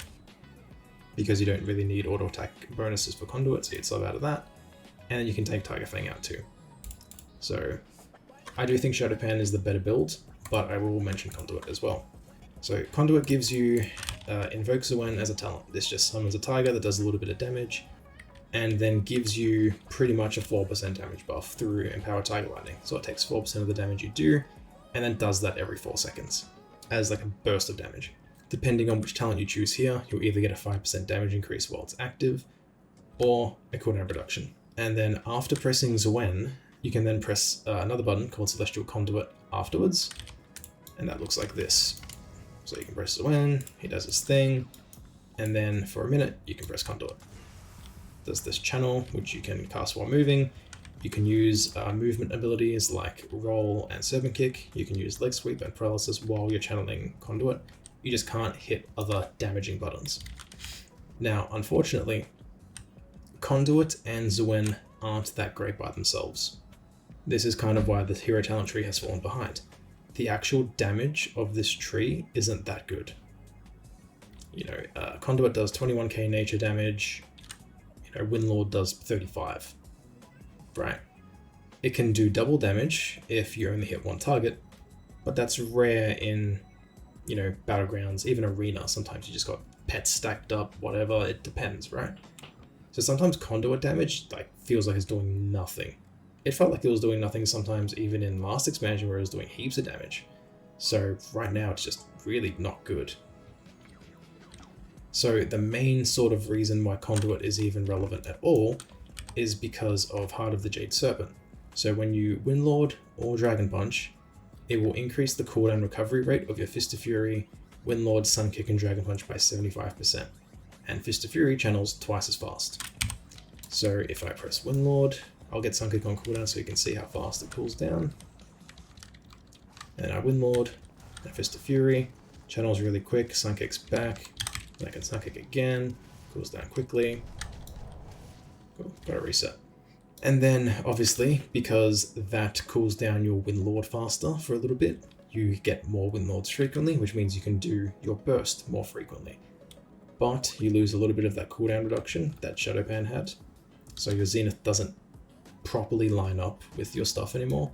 because you don't really need auto attack bonuses for Conduit, so you'd sub out of that. And you can take Tiger Fang out too. So I do think SHADO-PAN is the better build, but I will mention Conduit as well. So Conduit gives you Invoke Zuen as a talent. This just summons a tiger that does a little bit of damage, and then gives you pretty much a 4% damage buff through Empower Tiger Lightning. So it takes 4% of the damage you do, and then does that every 4 seconds, as like a burst of damage. Depending on which talent you choose here, you'll either get a 5% damage increase while it's active, or a cooldown reduction. And then after pressing Zuen, you can then press another button called Celestial Conduit afterwards, and that looks like this. So you can press Zuen, he does his thing, and then for a minute you can press Conduit. There's this channel which you can cast while moving. You can use movement abilities like Roll and Serpent Kick. You can use Leg Sweep and Paralysis while you're channeling Conduit. You just can't hit other damaging buttons. Now, unfortunately, Conduit and Zuen aren't that great by themselves. This is kind of why the hero talent tree has fallen behind. The actual damage of this tree isn't that good. You know, Conduit does 21k nature damage, you know, Windlord does 35, right? It can do double damage if you only hit 1 target, but that's rare in, you know, battlegrounds, even arena. Sometimes you just got pets stacked up, whatever, it depends, right? So sometimes Conduit damage like feels like it's doing nothing. It felt like it was doing nothing sometimes even in last expansion where it was doing heaps of damage. So right now it's just really not good. So the main sort of reason why Conduit is even relevant at all is because of Heart of the Jade Serpent. So when you Windlord or Dragon Punch, it will increase the cooldown recovery rate of your Fist of Fury, Windlord, Sun Kick, and Dragon Punch by 75%. And Fist of Fury channels twice as fast. So if I press Windlord, I'll get Sun Kick on cooldown so you can see how fast it cools down. And I Windlord, and Fist of Fury, channels really quick, Sun Kick's back, And I can Sunkick again, cools down quickly. Cool, gotta reset. And then, obviously, because that cools down your Windlord faster for a little bit, you get more Windlords frequently, which means you can do your burst more frequently. But you lose a little bit of that cooldown reduction that SHADO-PAN had, so your Zenith doesn't properly line up with your stuff anymore.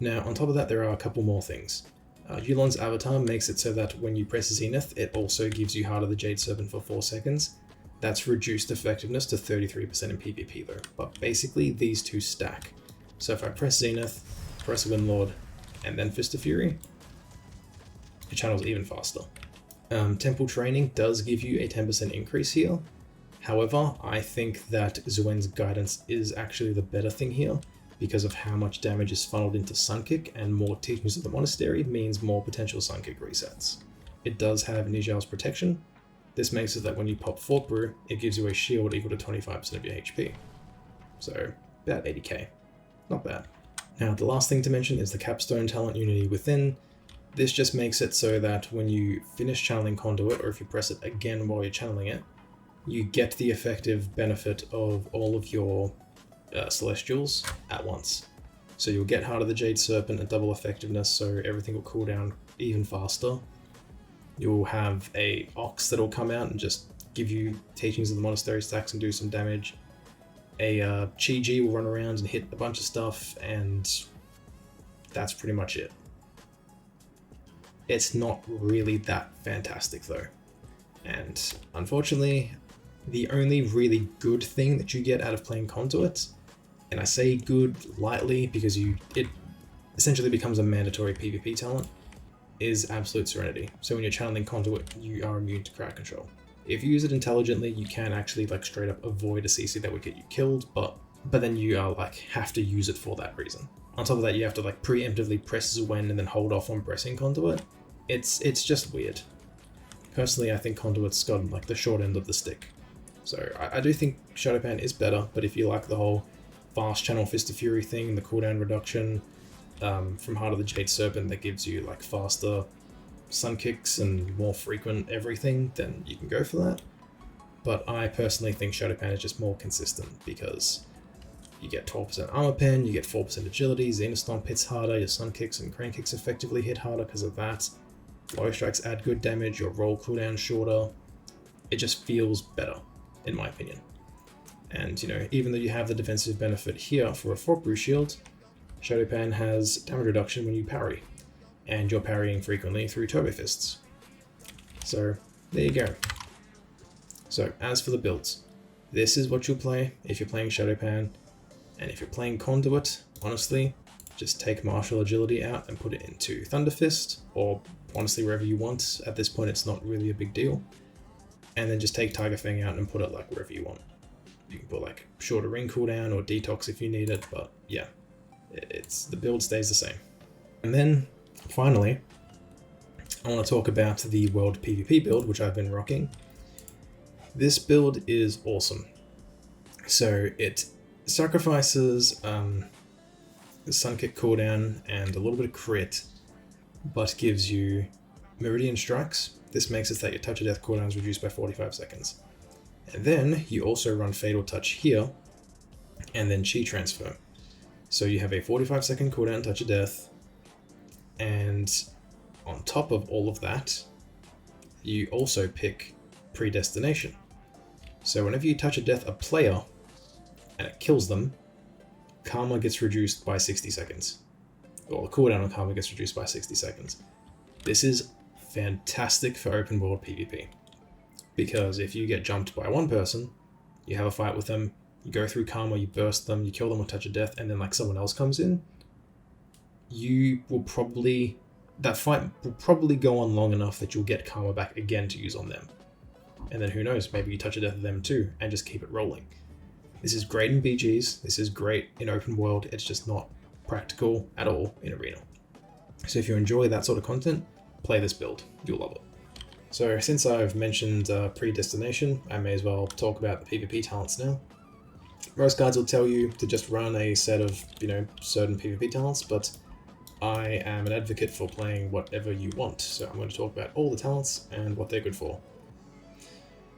Now, on top of that, there are a couple more things. Yulon's avatar makes it so that when you press Zenith, it also gives you Heart of the Jade Serpent for 4 seconds. That's reduced effectiveness to 33% in PvP though, but basically these two stack. So if I press Zenith, press Windlord, and then Fist of Fury, it channels even faster. Temple Training does give you a 10% increase here. However, I think that Zuen's Guidance is actually the better thing here, because of how much damage is funneled into Sunkick, and more Teachings of the Monastery means more potential Sunkick resets. It does have Nijal's Protection. This makes it that when you pop Fort Brew, it gives you a shield equal to 25% of your HP. So, about 80k. Not bad. Now, the last thing to mention is the Capstone talent Unity Within. This just makes it so that when you finish channeling Conduit, or if you press it again while you're channeling it, you get the effective benefit of all of your Celestials at once. So you'll get Heart of the Jade Serpent at double effectiveness, so everything will cool down even faster. You'll have a Ox that'll come out and just give you Teachings of the Monastery stacks and do some damage. A Chi-Ji will run around and hit a bunch of stuff, and that's pretty much it. It's not really that fantastic though. And unfortunately, the only really good thing that you get out of playing Conduit, and I say good lightly because it essentially becomes a mandatory PvP talent, is Absolute Serenity. So when you're channeling Conduit, you are immune to crowd control. If you use it intelligently, you can actually like straight up avoid a CC that would get you killed, but then you are like have to use it for that reason. On top of that, you have to like preemptively press Zuen and then hold off on pressing Conduit. It's just weird. Personally, I think Conduit's got like the short end of the stick. So I do think SHADO-PAN is better, but if you like the whole fast channel Fist of Fury thing, the cooldown reduction from Heart of the Jade Serpent that gives you like faster sun kicks and more frequent everything, then you can go for that. But I personally think SHADO-PAN is just more consistent because you get 12% armor pen, you get 4% agility, Zenith Stomp hits harder, your sun kicks and crane kicks effectively hit harder because of that. Low strikes add good damage, your roll cooldown shorter. It just feels better, in my opinion. And, you know, even though you have the defensive benefit here for a Fort Brew shield, SHADO-PAN has damage reduction when you parry, and you're parrying frequently through Turbo Fists. So, there you go. So, as for the builds, this is what you'll play if you're playing SHADO-PAN, and if you're playing Conduit, honestly, just take Martial Agility out and put it into Thunder Fist, or honestly wherever you want. At this point it's not really a big deal. And then just take Tiger Fang out and put it like wherever you want. You can put like shorter ring cooldown or detox if you need it, but yeah, the build stays the same. And then finally, I want to talk about the World PvP build, which I've been rocking. This build is awesome. So it sacrifices the Sun Kick cooldown and a little bit of crit, but gives you Meridian Strikes. This makes it that your Touch of Death cooldown is reduced by 45 seconds. And then you also run Fatal Touch here, and then Chi Transfer. So you have a 45 second cooldown Touch of Death, and on top of all of that, you also pick Predestination. So whenever you Touch of Death a player, and it kills them, Karma gets reduced by 60 seconds. Or the cooldown on Karma gets reduced by 60 seconds. This is fantastic for open world PvP. Because if you get jumped by one person, you have a fight with them, you go through Karma, you burst them, you kill them with Touch of Death, and then like someone else comes in, that fight will probably go on long enough that you'll get Karma back again to use on them. And then who knows, maybe you Touch of Death them too, and just keep it rolling. This is great in BGs, this is great in open world, it's just not practical at all in Arena. So if you enjoy that sort of content, play this build, you'll love it. So since I've mentioned Predestination, I may as well talk about the PvP talents now. Most guides will tell you to just run a set of, certain PvP talents, but I am an advocate for playing whatever you want, so I'm going to talk about all the talents and what they're good for.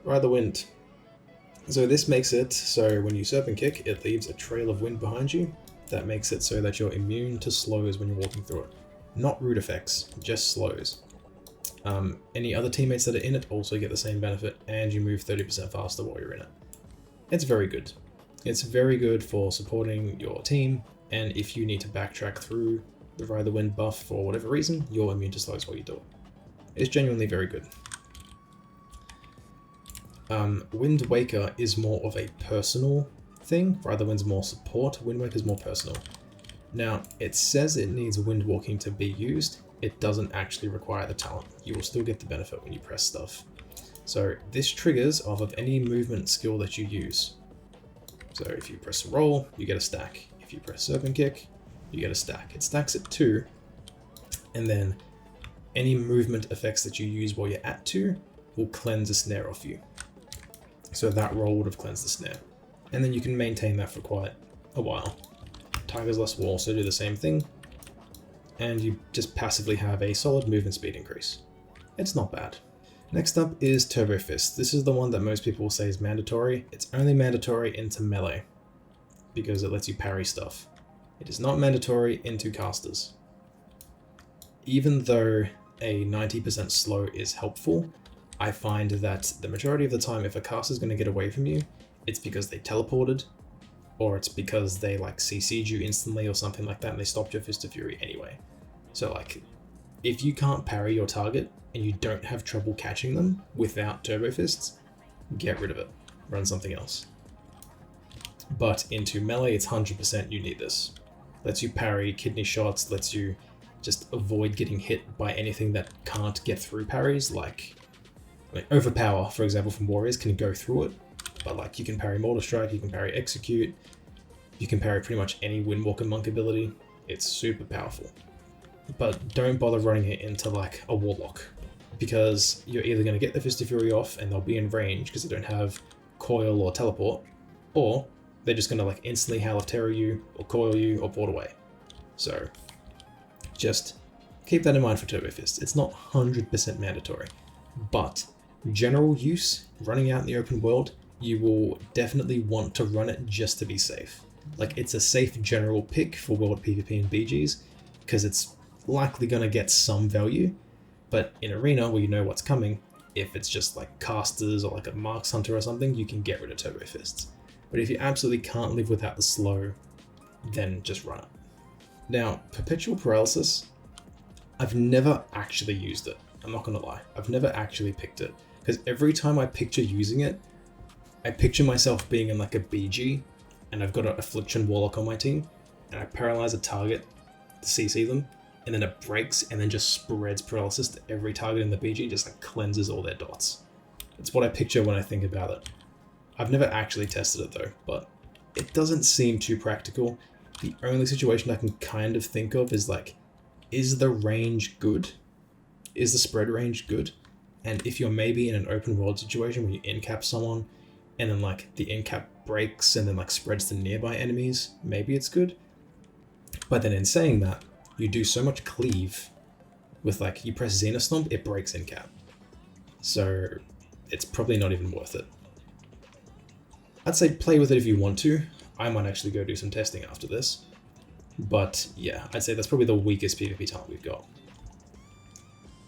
Ride the Wind. So this makes it so when you Serpent Kick, it leaves a trail of wind behind you. That makes it so that you're immune to slows when you're walking through it. Not root effects, just slows. Any other teammates that are in it also get the same benefit, and you move 30% faster while you're in it. It's very good. It's very good for supporting your team, and if you need to backtrack through the Ride the Wind buff for whatever reason, you're immune to slows while you do it. It's genuinely very good. Wind Waker is more of a personal thing. Ride the Wind's more support. Wind Waker is more personal. Now, it says it needs wind walking to be used. It doesn't actually require the talent. You will still get the benefit when you press stuff. So this triggers off of any movement skill that you use. So if you press roll, you get a stack. If you press Serpent Kick, you get a stack. It stacks at 2, and then any movement effects that you use while you're at 2 will cleanse a snare off you. So that roll would have cleansed the snare. And then you can maintain that for quite a while. Tiger's Lust will also do the same thing, and you just passively have a solid movement speed increase. It's not bad. Next up is Turbo Fist. This is the one that most people will say is mandatory. It's only mandatory into melee, because it lets you parry stuff. It is not mandatory into casters. Even though a 90% slow is helpful, I find that the majority of the time if a caster is going to get away from you, it's because they teleported, or it's because they like CC'd you instantly or something like that and they stopped your Fist of Fury anyway. So like, if you can't parry your target and you don't have trouble catching them without Turbo Fists, get rid of it. Run something else. But into melee, it's 100% you need this. Lets you parry kidney shots, lets you just avoid getting hit by anything that can't get through parries, like Overpower, for example, from Warriors can go through it, but like you can parry Mortal Strike, you can parry Execute, you can parry pretty much any Windwalker Monk ability. It's super powerful. But don't bother running it into like a Warlock, because you're either going to get the Fist of Fury off and they'll be in range because they don't have Coil or Teleport, or they're just going to like instantly Howl of Terror you, or Coil you, or Board Away. So just keep that in mind for Turbo Fist. It's not 100% mandatory, but general use, running out in the open world, you will definitely want to run it just to be safe. Like, it's a safe general pick for World PvP and BGs, because it's likely going to get some value, but in Arena, where you know what's coming, if it's just like casters or like a Marks Hunter or something, you can get rid of Turbo Fists. But if you absolutely can't live without the slow, then just run it. Now, Perpetual Paralysis, I've never actually used it. I'm not going to lie. I've never actually picked it, because every time I picture using it, I picture myself being in like a BG, and I've got an Affliction Warlock on my team, and I paralyze a target to CC them, and then it breaks and then just spreads paralysis to every target in the BG and just like cleanses all their dots. That's what I picture when I think about it. I've never actually tested it though, but it doesn't seem too practical. The only situation I can kind of think of is like, is the range good? Is the spread range good? And if you're maybe in an open world situation where you in-cap someone, and then like the in-cap breaks and then like spreads to nearby enemies, maybe it's good. But then in saying that, you do so much cleave with like, you press Zenith Stomp, it breaks in-cap. So it's probably not even worth it. I'd say play with it if you want to. I might actually go do some testing after this. But yeah, I'd say that's probably the weakest PvP talent we've got.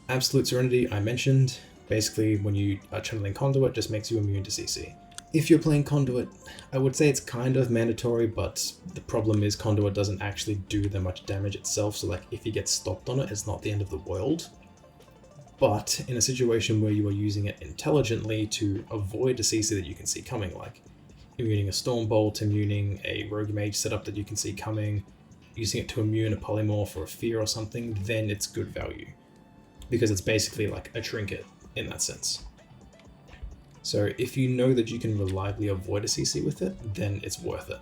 Absolute Serenity, I mentioned. Basically, when you are channeling Conduit, just makes you immune to CC. If you're playing Conduit, I would say it's kind of mandatory, but the problem is Conduit doesn't actually do that much damage itself, so like if you get stopped on it, it's not the end of the world. But in a situation where you are using it intelligently to avoid a CC that you can see coming, like immuning a Stormbolt, immuning a Rogue Mage setup that you can see coming, using it to immune a Polymorph or a Fear or something, then it's good value. Because it's basically like a trinket in that sense. So if you know that you can reliably avoid a CC with it, then it's worth it.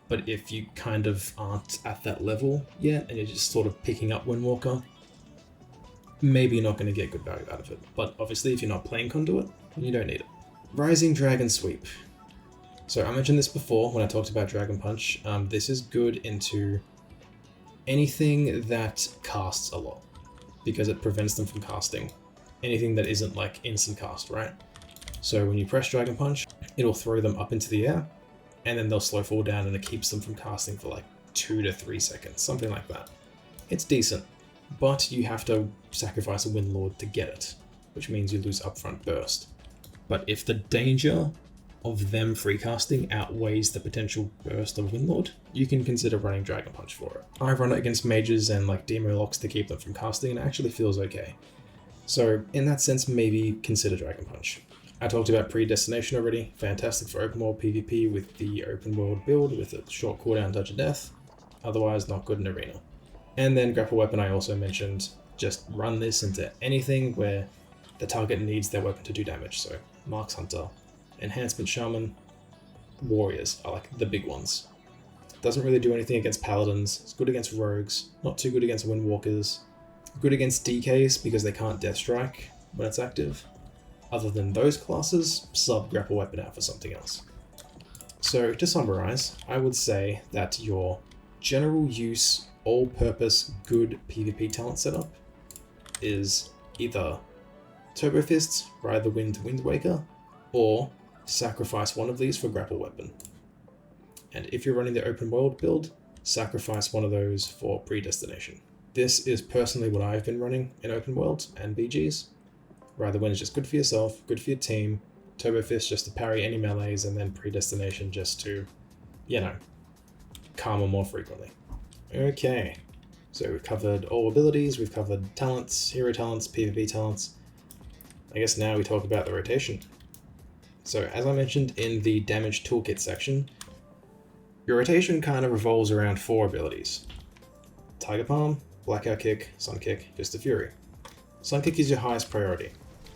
But if you kind of aren't at that level yet, and you're just sort of picking up Windwalker, maybe you're not going to get good value out of it. But obviously if you're not playing Conduit, then you don't need it. Rising Dragon Sweep. So I mentioned this before when I talked about Dragon Punch. This is good into anything that casts a lot, because it prevents them from casting. Anything that isn't like instant cast, right? So when you press Dragon Punch, it'll throw them up into the air, and then they'll slow fall down, and it keeps them from casting for like 2 to 3 seconds, something like that. It's decent, but you have to sacrifice a Windlord to get it, which means you lose upfront burst. But if the danger of them free casting outweighs the potential burst of Windlord, you can consider running Dragon Punch for it. I run it against mages and like demo locks to keep them from casting, and it actually feels okay. So in that sense, maybe consider Dragon Punch. I talked about Predestination already, fantastic for open world PvP with the open world build with a short cooldown touch of death, otherwise not good in arena. And then Grapple Weapon I also mentioned, just run this into anything where the target needs their weapon to do damage, so Marks Hunter, Enhancement Shaman, Warriors are like the big ones. Doesn't really do anything against Paladins, it's good against Rogues, not too good against Windwalkers, good against DKs because they can't Death Strike when it's active. Other than those classes, sub Grapple Weapon out for something else. So to summarize, I would say that your general use, all-purpose, good PvP talent setup is either Turbo Fists, Ride the Wind, Wind Waker, or sacrifice one of these for Grapple Weapon. And if you're running the open world build, sacrifice one of those for Predestination. This is personally what I've been running in open world and BGs. Ride the Wind is just good for yourself, good for your team, Turbo Fist just to parry any melees, and then Predestination just to, you know, karma more frequently. Okay, so we've covered all abilities, we've covered talents, hero talents, PvP talents. I guess now we talk about the rotation. So as I mentioned in the damage toolkit section, your rotation kind of revolves around 4 abilities. Tiger Palm, Blackout Kick, Sun Kick, Fist of Fury. Sun Kick is your highest priority.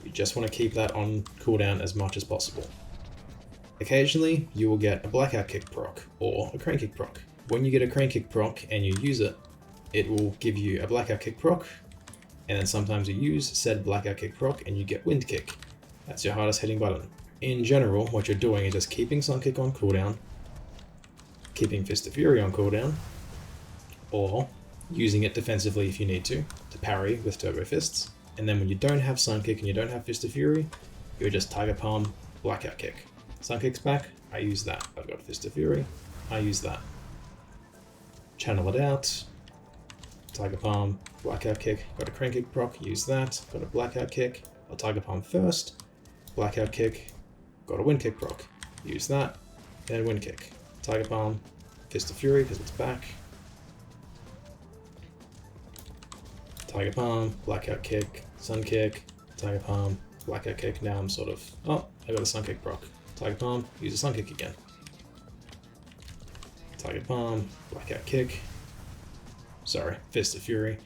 You just want to keep that on cooldown as much as possible. Occasionally, you will get a Blackout Kick proc, or a Crane Kick proc. When you get a Crane Kick proc and you use it, it will give you a Blackout Kick proc, and then sometimes you use said Blackout Kick proc and you get Wind Kick. That's your hardest hitting button. In general, what you're doing is just keeping Sun Kick on cooldown, keeping Fist of Fury on cooldown, or using it defensively if you need to parry with Turbo Fists. And then when you don't have Sun Kick and you don't have Fist of Fury, you're just Tiger Palm, Blackout Kick. Sun Kick's back, I use that. I've got Fist of Fury, I use that. Channel it out, Tiger Palm, Blackout Kick, got a Crane Kick proc, use that. Got a Blackout Kick, I'll Tiger Palm first, Blackout Kick, got a Wind Kick proc, use that, then Wind Kick. Tiger Palm, Fist of Fury because it's back. Tiger Palm, Blackout Kick, Sun Kick, Tiger Palm, Blackout Kick. Now I'm sort of, oh, I got a Sun Kick proc. Tiger Palm, use a Sun Kick again. Tiger Palm, Blackout Kick. Sorry, Fist of Fury.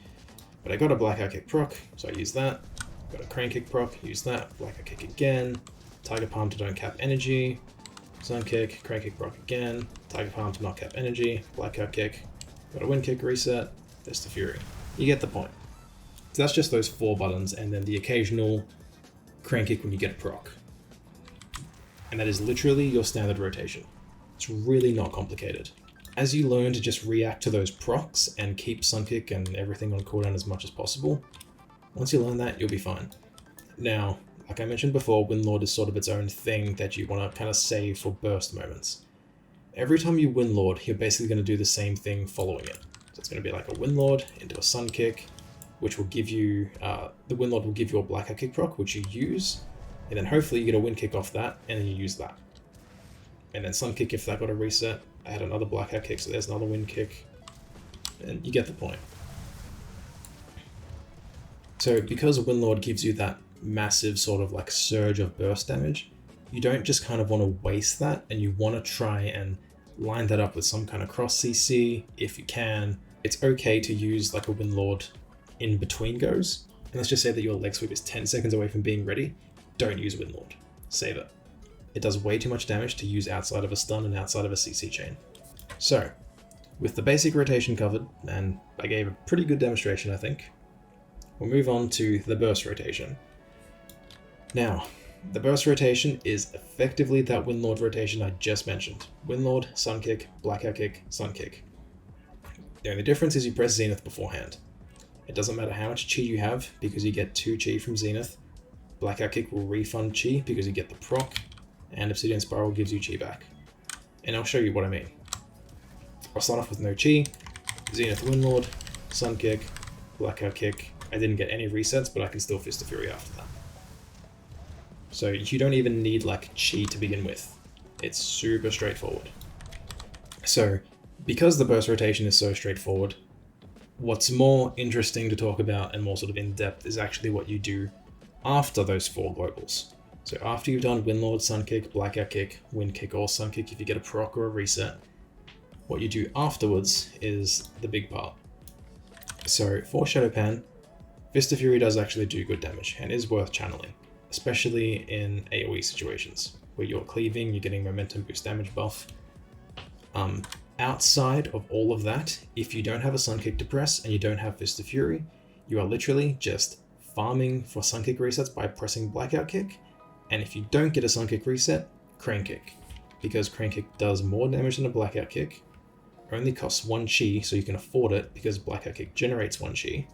But I got a Blackout Kick proc, so I use that. Got a Crane Kick proc, use that. Blackout Kick again. Tiger Palm to don't cap energy. Sun Kick, Crane Kick proc again. Tiger Palm to not cap energy. Blackout Kick. Got a Wind Kick reset. Fist of Fury. You get the point. So that's just those 4 buttons, and then the occasional Crane Kick when you get a proc. And that is literally your standard rotation. It's really not complicated. As you learn to just react to those procs and keep Sun Kick and everything on cooldown as much as possible, once you learn that, you'll be fine. Now, like I mentioned before, Windlord is sort of its own thing that you want to kind of save for burst moments. Every time you Windlord, you're basically going to do the same thing following it. So it's going to be like a Windlord into a Sun Kick, which will give you, the Windlord will give you a Blackout Kick proc, which you use, and then hopefully you get a Wind Kick off that, and then you use that. And then Sun Kick if that got a reset. I had another Blackout Kick, so there's another Wind Kick, and you get the point. So because Windlord gives you that massive sort of like surge of burst damage, you don't just kind of want to waste that, and you want to try and line that up with some kind of cross CC if you can. It's okay to use like a Windlord in between goes. And let's just say that your leg sweep is 10 seconds away from being ready. Don't use Windlord. Save it. It does way too much damage to use outside of a stun and outside of a CC chain. So, with the basic rotation covered, and I gave a pretty good demonstration I think, we'll move on to the burst rotation. Now, the burst rotation is effectively that Windlord rotation I just mentioned. Windlord, Sun Kick, Blackout Kick, Sun Kick. The only difference is you press Zenith beforehand. It doesn't matter how much chi you have, because you get 2 chi from Zenith, Blackout Kick will refund chi because you get the proc, and Obsidian Spiral gives you chi back. And I'll show you what I mean. I'll start off with no chi, Zenith Windlord, Sun Kick, Blackout Kick. I didn't get any resets, but I can still Fist of Fury after that. So you don't even need like chi to begin with. It's super straightforward. So because the burst rotation is so straightforward, what's more interesting to talk about and more sort of in-depth is actually what you do after those 4 globals. So after you've done Windlord, Sun Kick, Blackout Kick, Wind Kick, or Sun Kick if you get a proc or a reset, what you do afterwards is the big part. So for SHADO-PAN, Fist of Fury does actually do good damage and is worth channeling, especially in AoE situations where you're cleaving, you're getting momentum boost damage buff. Outside of all of that, if you don't have a Sun Kick to press and you don't have Fist of Fury, you are literally just farming for Sun Kick resets by pressing Blackout Kick, and if you don't get a Sun Kick reset, Crane Kick, because Crane Kick does more damage than a Blackout Kick, only costs 1 chi, so you can afford it because Blackout Kick generates 1 chi,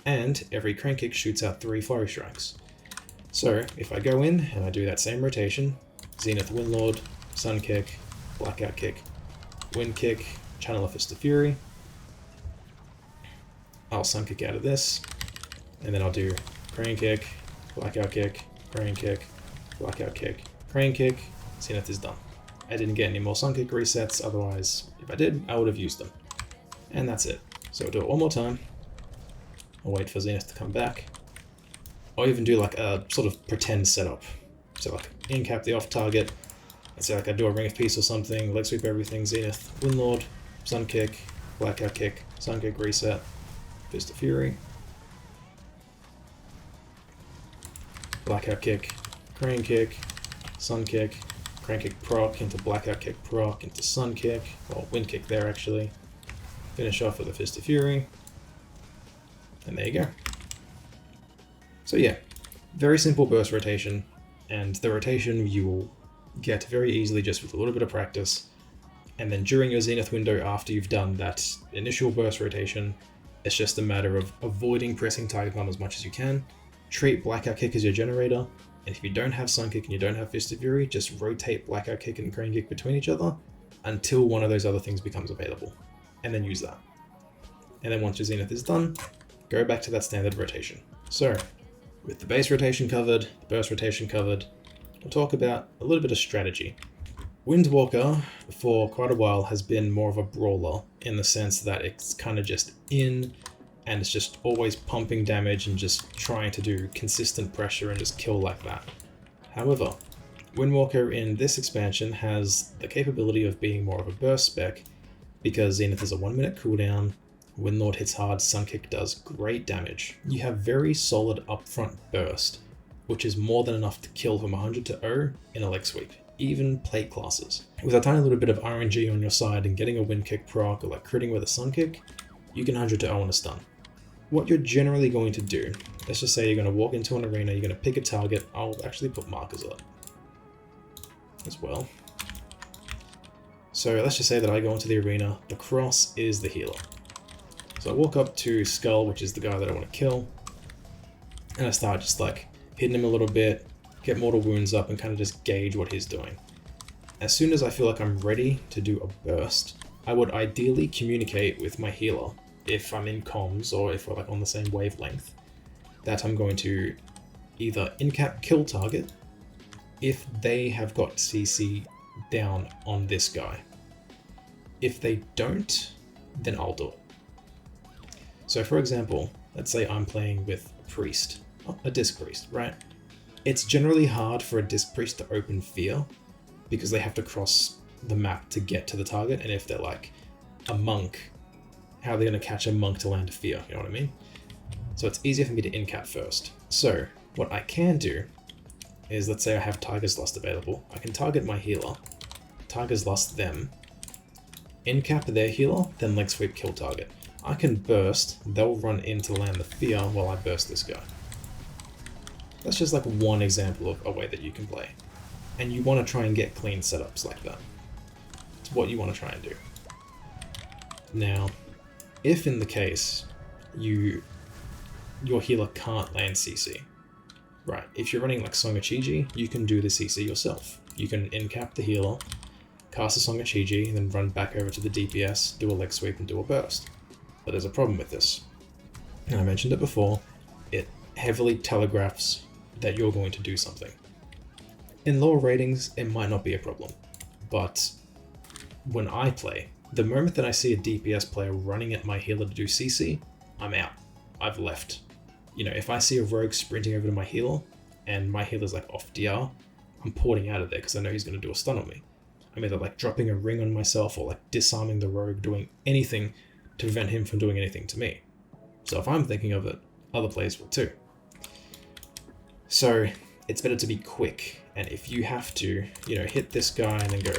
and every Crane Kick shoots out 3 Flurry Strikes. So if I go in and I do that same rotation, Zenith Windlord, Sun Kick, Blackout Kick, Wind Kick, channel a Fist of Fury, I'll Sun Kick out of this, and then I'll do Crane Kick, Blackout Kick, Crane Kick, Blackout Kick, Crane Kick, Zenith is done. I didn't get any more Sun Kick resets, otherwise if I did, I would have used them. And that's it. So I'll do it one more time, I'll wait for Zenith to come back, I'll even do like a sort of pretend setup. So like in-cap the off target, let's say like I do a Ring of Peace or something, leg sweep everything, Zenith, Windlord, Sun Kick, Blackout Kick, Sun Kick reset, Fist of Fury, Blackout Kick, Crane Kick, Sun Kick, Crane Kick proc into Blackout Kick proc into Sun Kick, or Wind Kick there actually, finish off with a Fist of Fury, and there you go. So yeah, very simple burst rotation, and the rotation you will get very easily just with a little bit of practice, and then during your Zenith window after you've done that initial burst rotation, it's just a matter of avoiding pressing target bomb as much as you can, treat Blackout Kick as your generator, and if you don't have Sun Kick and you don't have Fist of Fury, just rotate Blackout Kick and Crane Kick between each other until one of those other things becomes available, and then use that. And then once your Zenith is done, go back to that standard rotation. So, with the base rotation covered, the burst rotation covered, we'll talk about a little bit of strategy. Windwalker, for quite a while, has been more of a brawler in the sense that it's kind of just in, and it's just always pumping damage and just trying to do consistent pressure and just kill like that. However, Windwalker in this expansion has the capability of being more of a burst spec, because Zenith is a 1-minute cooldown, Windlord hits hard, Sun Kick does great damage. You have very solid upfront burst, which is more than enough to kill from 100 to 0 in a leg sweep, even plate classes. With a tiny little bit of RNG on your side and getting a Wind Kick proc or like critting with a Sun Kick, you can 100 to 0 on a stun. What you're generally going to do, let's just say you're going to walk into an arena, you're going to pick a target. I'll actually put markers up as well. So let's just say that I go into the arena, the cross is the healer. So I walk up to Skull, which is the guy that I want to kill, and I start just like hitting him a little bit, get mortal wounds up, and kind of just gauge what he's doing. As soon as I feel like I'm ready to do a burst, I would ideally communicate with my healer, if I'm in comms or if we're like on the same wavelength, that I'm going to either in-cap kill target if they have got CC down on this guy. If they don't, then I'll do it. So for example, let's say I'm playing with a priest, a disc priest, right? It's generally hard for a disc priest to open fear because they have to cross the map to get to the target, and if they're like a monk, how are they going to catch a monk to land a fear, you know what I mean? So it's easier for me to in-cap first. So what I can do is, let's say I have Tiger's Lust available, I can target my healer, Tiger's Lust them, in-cap their healer, then leg sweep kill target. I can burst, they'll run in to land the fear while I burst this guy. That's just like one example of a way that you can play. And you want to try and get clean setups like that. It's what you want to try and do. Now, if in the case your healer can't land CC, Right, if you're running like Song of Chi-Ji, you can do the CC yourself. You can in-cap the healer, cast a Song of Chi-Ji, then run back over to the DPS, do a leg sweep and do a burst. But there's a problem with this. And I mentioned it before, it heavily telegraphs that you're going to do something. In lower ratings, it might not be a problem, but when I play, the moment that I see a DPS player running at my healer to do CC, I'm out. I've left. You know, if I see a rogue sprinting over to my healer, and my healer's like off DR, I'm porting out of there because I know he's going to do a stun on me. I'm either like dropping a ring on myself or like disarming the rogue, doing anything to prevent him from doing anything to me. So if I'm thinking of it, other players will too. So it's better to be quick, and if you have to, you know, hit this guy and then go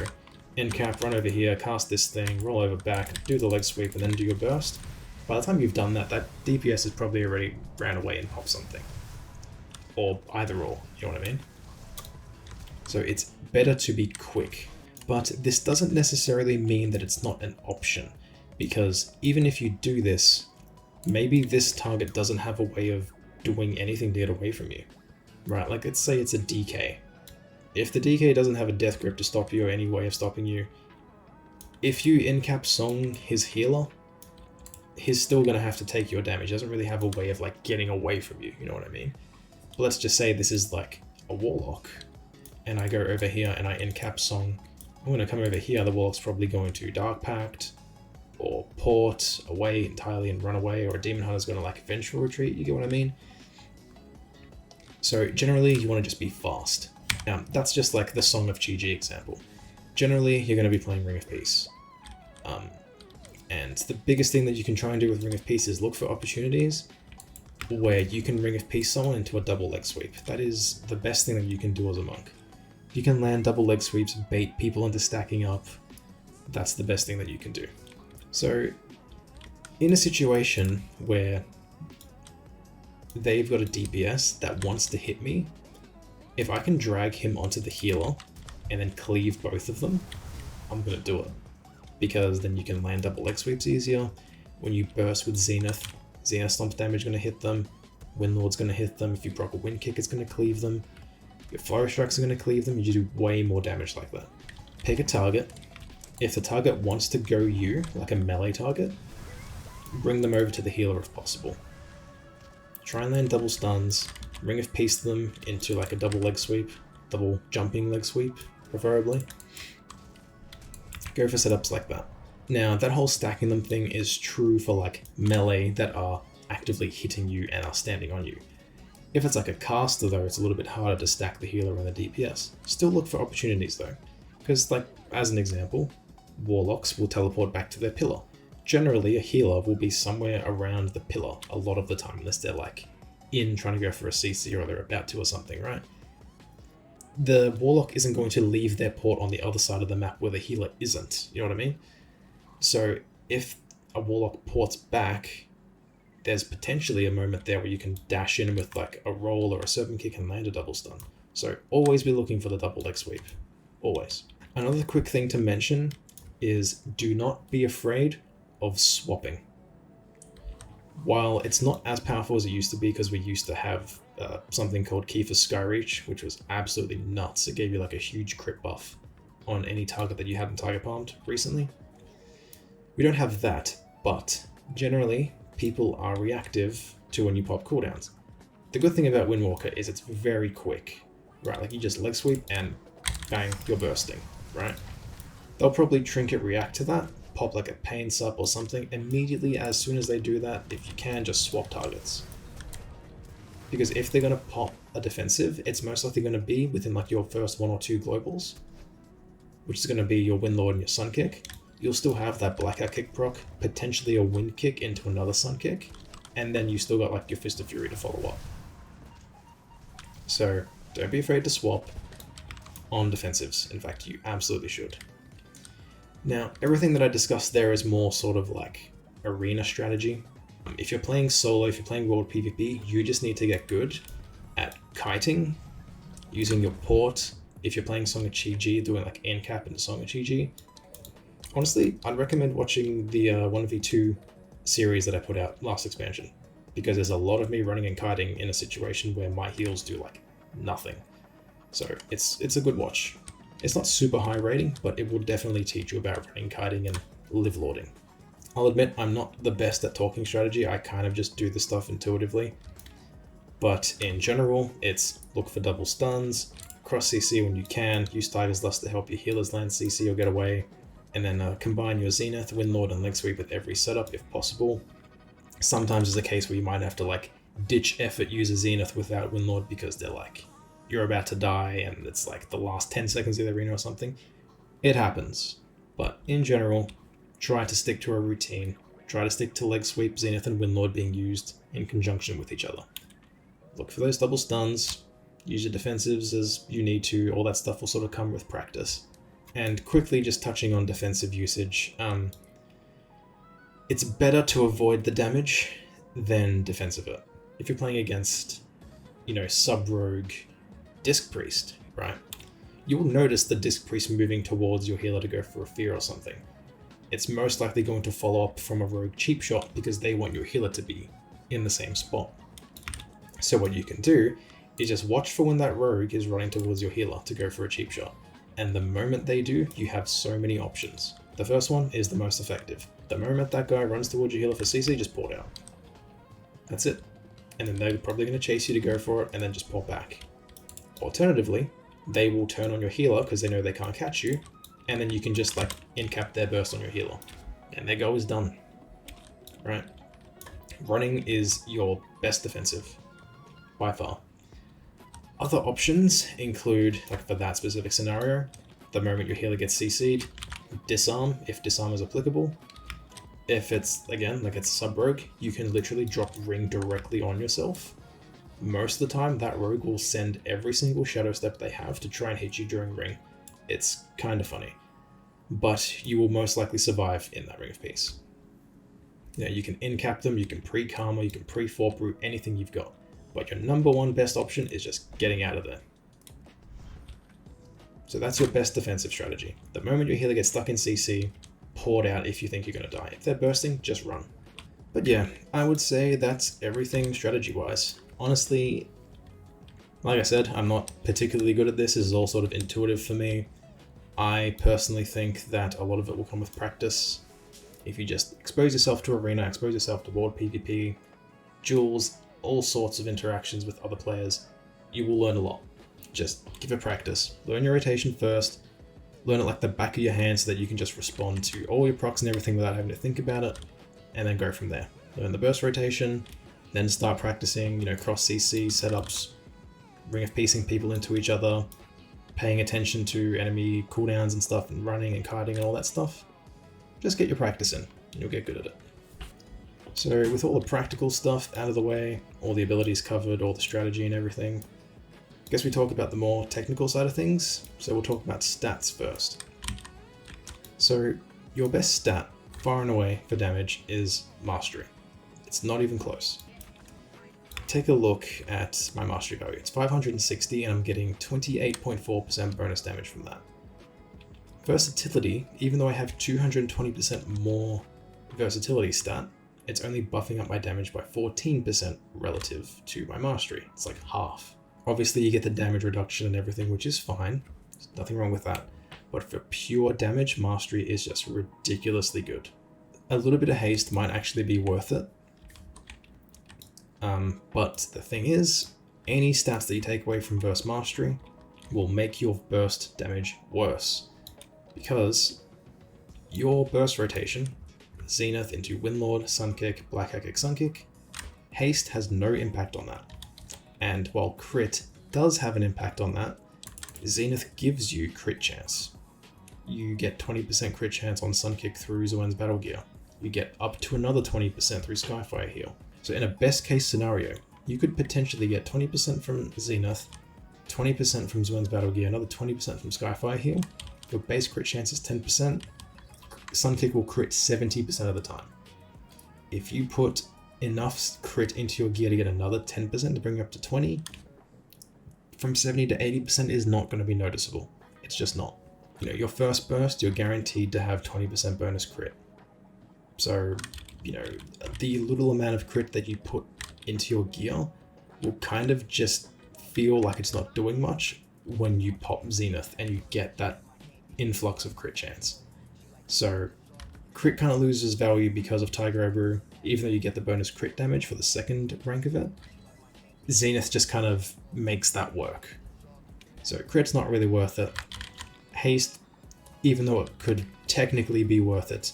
end cap, run over here, cast this thing, roll over back, do the leg sweep, and then do your burst, by the time you've done that, that DPS has probably already ran away and popped something. Or either or, you know what I mean? So it's better to be quick. But this doesn't necessarily mean that it's not an option, because even if you do this, maybe this target doesn't have a way of doing anything to get away from you. Right, like let's say it's a DK. If the DK doesn't have a death grip to stop you or any way of stopping you, if you in-cap Song his healer, he's still going to have to take your damage. He doesn't really have a way of like getting away from you, you know what I mean? But let's just say this is like a Warlock, and I go over here and I in-cap Song. I'm going to come over here, the Warlock's probably going to Dark Pact, or port away entirely and run away, or a Demon Hunter's going to like Vengeful Retreat, you get what I mean? So generally you want to just be fast. Now that's just like the Song of Chi-Ji example. Generally you're going to be playing Ring of Peace. And the biggest thing that you can try and do with Ring of Peace is look for opportunities where you can Ring of Peace someone into a double leg sweep. That is the best thing that you can do as a monk. If you can land double leg sweeps, bait people into stacking up, that's the best thing that you can do. So in a situation where they've got a DPS that wants to hit me, if I can drag him onto the healer and then cleave both of them, I'm going to do it. Because then you can land double leg sweeps easier. When you burst with Zenith, Zenith Stomp's damage is going to hit them, Windlord's going to hit them, if you proc a Wind Kick it's going to cleave them, your Flourish Strikes are going to cleave them, you do way more damage like that. Pick a target. If the target wants to go you, like a melee target, bring them over to the healer if possible. Try and land double stuns, Ring of Peace them into like a double leg sweep, double jumping leg sweep, preferably. Go for setups like that. Now, that whole stacking them thing is true for like melee that are actively hitting you and are standing on you. If it's like a caster though, it's a little bit harder to stack the healer and the DPS. Still look for opportunities though, because like, as an example, Warlocks will teleport back to their pillar. Generally, a healer will be somewhere around the pillar a lot of the time, unless they're like in trying to go for a CC or they're about to or something, right? The Warlock isn't going to leave their port on the other side of the map where the healer isn't, you know what I mean? So if a Warlock ports back, there's potentially a moment there where you can dash in with like a roll or a serpent kick and land a double stun. So always be looking for the double leg sweep, always. Another quick thing to mention is do not be afraid of swapping. While it's not as powerful as it used to be, because we used to have something called Kiefer's Skyreach, which was absolutely nuts. It gave you like a huge crit buff on any target that you hadn't target palmed recently. We don't have that, but generally people are reactive to when you pop cooldowns. The good thing about Windwalker is it's very quick, right? Like you just leg sweep and bang, you're bursting, right? They'll probably trinket react to that, pop like a pain sup or something immediately. As soon as they do that, if you can, just swap targets. Because if they're going to pop a defensive, it's most likely going to be within like your first 1 or 2 globals, which is going to be your Windlord and your Sun Kick. You'll still have that Blackout Kick proc, potentially a Wind Kick into another Sun Kick, and then you still got like your Fist of Fury to follow up. So don't be afraid to swap on defensives. In fact, you absolutely should. Now, everything that I discussed there is more sort of like arena strategy. If you're playing solo, if you're playing World PvP, you just need to get good at kiting, using your port. If you're playing Song of Chi-Ji, doing like end-cap into Song of Chi-Ji. Honestly, I'd recommend watching the 1v2 series that I put out last expansion. because there's a lot of me running and kiting in a situation where my heals do like nothing. So it's a good watch. It's not super high rating, but it will definitely teach you about running, kiting, and live lording. I'll admit I'm not the best at talking strategy, I kind of just do the stuff intuitively. But in general, it's look for double stuns, cross CC when you can, use Tiger's Lust to help your healers land CC or get away, and then combine your Zenith, Windlord, and Leg Sweep with every setup if possible. Sometimes there's a case where you might have to like ditch effort, use a Zenith without Windlord because they're like, you're about to die and it's like the last 10 seconds of the arena or something. It happens. But in general, try to stick to a routine. Try to stick to Leg Sweep, Zenith, and Windlord being used in conjunction with each other. Look for those double stuns, use your defensives as you need to, all that stuff will sort of come with practice. And quickly just touching on defensive usage, it's better to avoid the damage than defensive it. If you're playing against, you know, sub-rogue Disc Priest, right? You will notice the Disc Priest moving towards your healer to go for a fear or something. It's most likely going to follow up from a rogue cheap shot because they want your healer to be in the same spot. So what you can do is just watch for when that rogue is running towards your healer to go for a cheap shot. And the moment they do, you have so many options. The first one is the most effective. The moment that guy runs towards your healer for CC, just port out. That's it. And then they're probably going to chase you to go for it and then just port back. Alternatively, they will turn on your healer because they know they can't catch you, and then you can just like in-cap their burst on your healer. And their go is done. Right? Running is your best defensive. By far. Other options include, like for that specific scenario, the moment your healer gets CC'd, disarm if disarm is applicable. If it's, again, like it's sub-rogue, you can literally drop ring directly on yourself. Most of the time, that rogue will send every single shadow step they have to try and hit you during ring. It's kind of funny. But you will most likely survive in that ring of peace. You know, you can in-cap them, you can pre-karma, you can pre-fork root, anything you've got. But your number one best option is just getting out of there. So that's your best defensive strategy. The moment your healer gets stuck in CC, port out if you think you're going to die. If they're bursting, just run. But yeah, I would say that's everything strategy-wise. Honestly, like I said, I'm not particularly good at this. This is all sort of intuitive for me. I personally think that a lot of it will come with practice. If you just expose yourself to arena, expose yourself to world PvP, duels, all sorts of interactions with other players, you will learn a lot. Just give it practice. Learn your rotation first, learn it like the back of your hand so that you can just respond to all your procs and everything without having to think about it, and then go from there. Learn the burst rotation, then start practicing, you know, cross CC setups, ring of piecing people into each other, paying attention to enemy cooldowns and stuff, and running and kiting and all that stuff. Just get your practice in, and you'll get good at it. So with all the practical stuff out of the way, all the abilities covered, all the strategy and everything, I guess we talk about the more technical side of things. So we'll talk about stats first. So your best stat, far and away for damage, is Mastery. It's not even close. Take a look at my Mastery value. It's 560 and I'm getting 28.4% bonus damage from that. Versatility, even though I have 220% more versatility stat, it's only buffing up my damage by 14% relative to my Mastery. It's like half. Obviously you get the damage reduction and everything, which is fine. There's nothing wrong with that. But for pure damage, Mastery is just ridiculously good. A little bit of haste might actually be worth it. But the thing is, any stats that you take away from burst Mastery will make your burst damage worse. Because your burst rotation, Zenith into Windlord, Sunkick, Black Kick, Sunkick, haste has no impact on that. And while crit does have an impact on that, Zenith gives you crit chance. You get 20% crit chance on Sunkick through Zoen's Battle Gear. You get up to another 20% through Skyfire Heal. So in a best case scenario, you could potentially get 20% from Zenith, 20% from Zoen's Battle Gear, another 20% from Skyfire Heal. Your base crit chance is 10%. Sunkick will crit 70% of the time. If you put enough crit into your gear to get another 10% to bring you up to 20, from 70 to 80% is not going to be noticeable. It's just not. You know, your first burst, you're guaranteed to have 20% bonus crit. So, you know, the little amount of crit that you put into your gear will kind of just feel like it's not doing much when you pop Zenith and you get that influx of crit chance. So crit kind of loses value because of Tiger Eye Brew, even though you get the bonus crit damage for the second rank of it. Zenith just kind of makes that work. So crit's not really worth it. Haste, even though it could technically be worth it.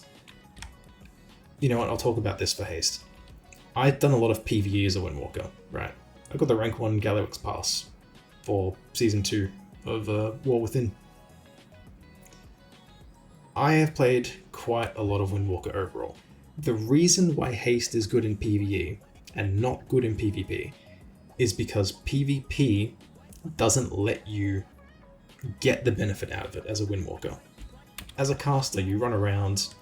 You know what, I'll talk about this for haste. I've done a lot of PvE as a Windwalker, right? I got the rank 1 Galliwix pass for Season 2 of War Within. I have played quite a lot of Windwalker overall. The reason why haste is good in PvE and not good in PvP is because PvP doesn't let you get the benefit out of it as a Windwalker. As a caster, you run around,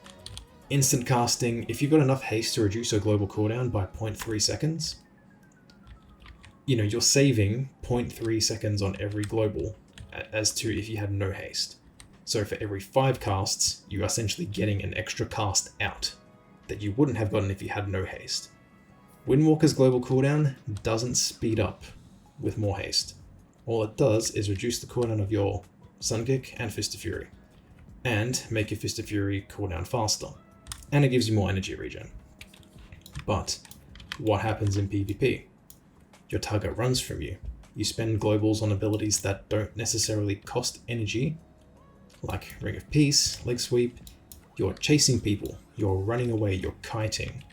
instant casting. If you've got enough haste to reduce your global cooldown by 0.3 seconds, you know, you're saving 0.3 seconds on every global as to if you had no haste. So for every 5 casts, you're essentially getting an extra cast out that you wouldn't have gotten if you had no haste. Windwalker's global cooldown doesn't speed up with more haste. All it does is reduce the cooldown of your Sunkick and Fist of Fury, and make your Fist of Fury cooldown faster. And it gives you more energy regen. But what happens in PvP? Your target runs from you. You spend globals on abilities that don't necessarily cost energy, like Ring of Peace, Leg Sweep. You're chasing people, you're running away, you're kiting.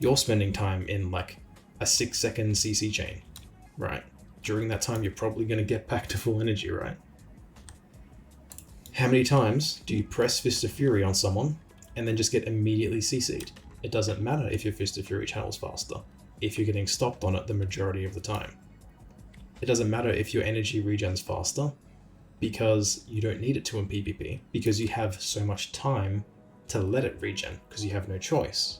You're spending time in like a 6-second CC chain, right? During that time, you're probably going to get back to full energy, right? How many times do you press Fist of Fury on someone and then just get immediately CC'd? It doesn't matter if your Fist of Fury channels faster, if you're getting stopped on it the majority of the time. It doesn't matter if your energy regens faster, because you don't need it to in PvP, because you have so much time to let it regen, because you have no choice.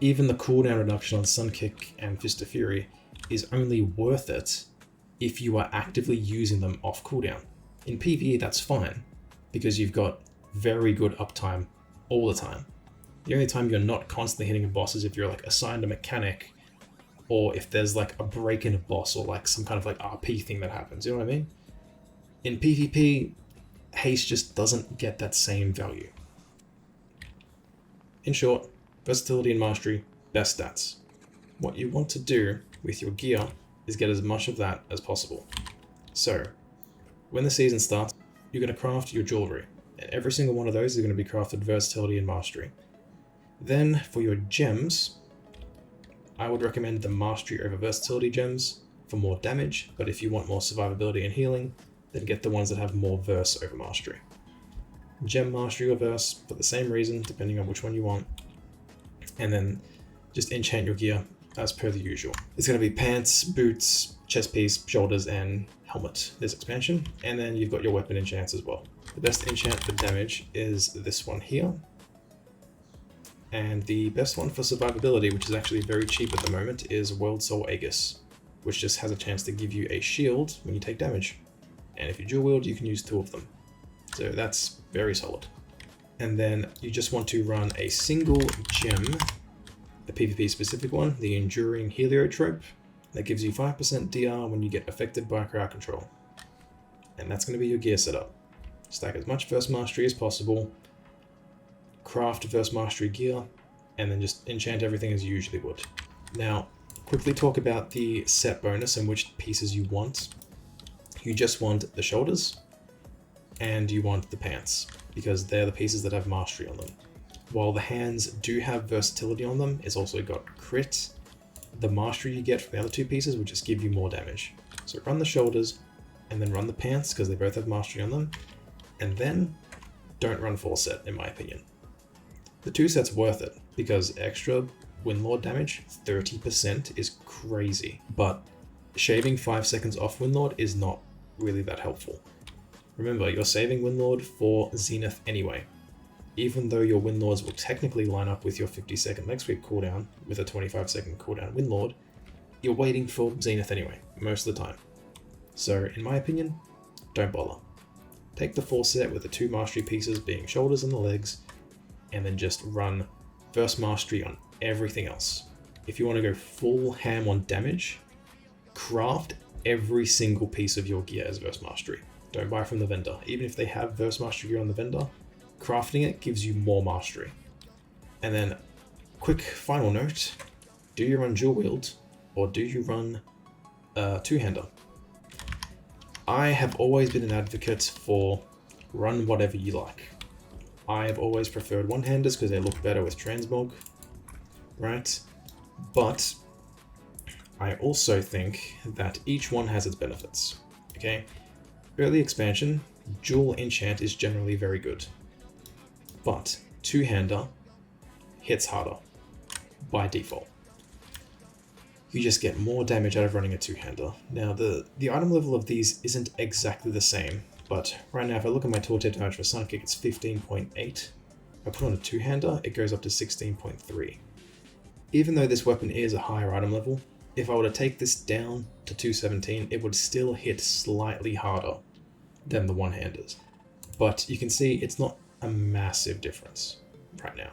Even the cooldown reduction on Sunkick and Fist of Fury is only worth it if you are actively using them off cooldown. In PvE, that's fine, because you've got very good uptime all the time. The only time you're not constantly hitting a boss is if you're like assigned a mechanic, or if there's like a break in a boss, or like some kind of like RP thing that happens, you know what I mean? In PvP, haste just doesn't get that same value. In short, versatility and mastery, best stats. What you want to do with your gear is get as much of that as possible. So, when the season starts, you're going to craft your jewelry, and every single one of those is going to be crafted versatility and mastery. Then, for your gems, I would recommend the mastery over versatility gems for more damage, but if you want more survivability and healing, then get the ones that have more verse over mastery. Gem mastery or verse for the same reason, depending on which one you want. And then just enchant your gear as per the usual. It's going to be pants, boots, chest piece, shoulders, and helmet, this expansion. And then you've got your weapon enchants as well. The best enchant for damage is this one here. And the best one for survivability, which is actually very cheap at the moment, is World Soul Aegis, which just has a chance to give you a shield when you take damage. And if you dual wield, you can use 2 of them. So that's very solid. And then you just want to run a single gem, the PvP specific one, the Enduring Heliotrope, that gives you 5% DR when you get affected by crowd control. And that's going to be your gear setup. Stack as much Verse Mastery as possible, craft Verse Mastery gear, and then just enchant everything as you usually would. Now, quickly talk about the set bonus and which pieces you want. You just want the shoulders, and you want the pants, because they're the pieces that have mastery on them. While the hands do have versatility on them, it's also got crit. The mastery you get from the other 2 pieces will just give you more damage. So run the shoulders, and then run the pants, because they both have mastery on them, and then don't run full set, in my opinion. The 2 sets worth it, because extra Windlord damage, 30%, is crazy, but shaving 5 seconds off Windlord is not really that helpful. Remember, you're saving Windlord for Zenith anyway. Even though your Windlords will technically line up with your 50-second leg sweep cooldown with a 25-second cooldown Windlord, you're waiting for Zenith anyway, most of the time. So, in my opinion, don't bother. Take the full set with the 2 mastery pieces being shoulders and the legs, and then just run Verse Mastery on everything else. if you want to go full ham on damage, craft every single piece of your gear as Verse Mastery. Don't buy from the vendor. Even if they have Verse Mastery gear on the vendor, crafting it gives you more mastery. And then, quick final note, do you run dual wield or do you run two-hander? I have always been an advocate for run whatever you like. I have always preferred one-handers because they look better with transmog, right? But I also think that each one has its benefits, okay? Early expansion, dual enchant is generally very good, but two-hander hits harder by default. You just get more damage out of running a two-hander. Now, the item level of these isn't exactly the same, but right now if I look at my toolkit damage for Sun Kick, it's 15.8. If I put on a two-hander, it goes up to 16.3. Even though this weapon is a higher item level, if I were to take this down to 217, it would still hit slightly harder than the one-handers. But you can see it's not a massive difference right now.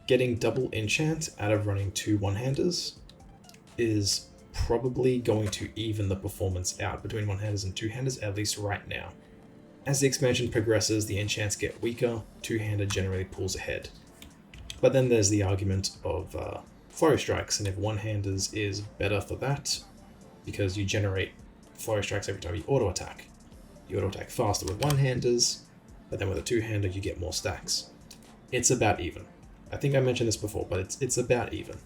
Getting double enchant out of running two one-handers is probably going to even the performance out between one-handers and two-handers, at least right now. As the expansion progresses, the enchants get weaker, two-hander generally pulls ahead. But then there's the argument of flurry strikes, and if one-handers is better for that, because you generate flurry strikes every time you auto-attack. You auto-attack faster with one-handers, but then with a two-hander you get more stacks. It's about even. I think I mentioned this before, but it's about even.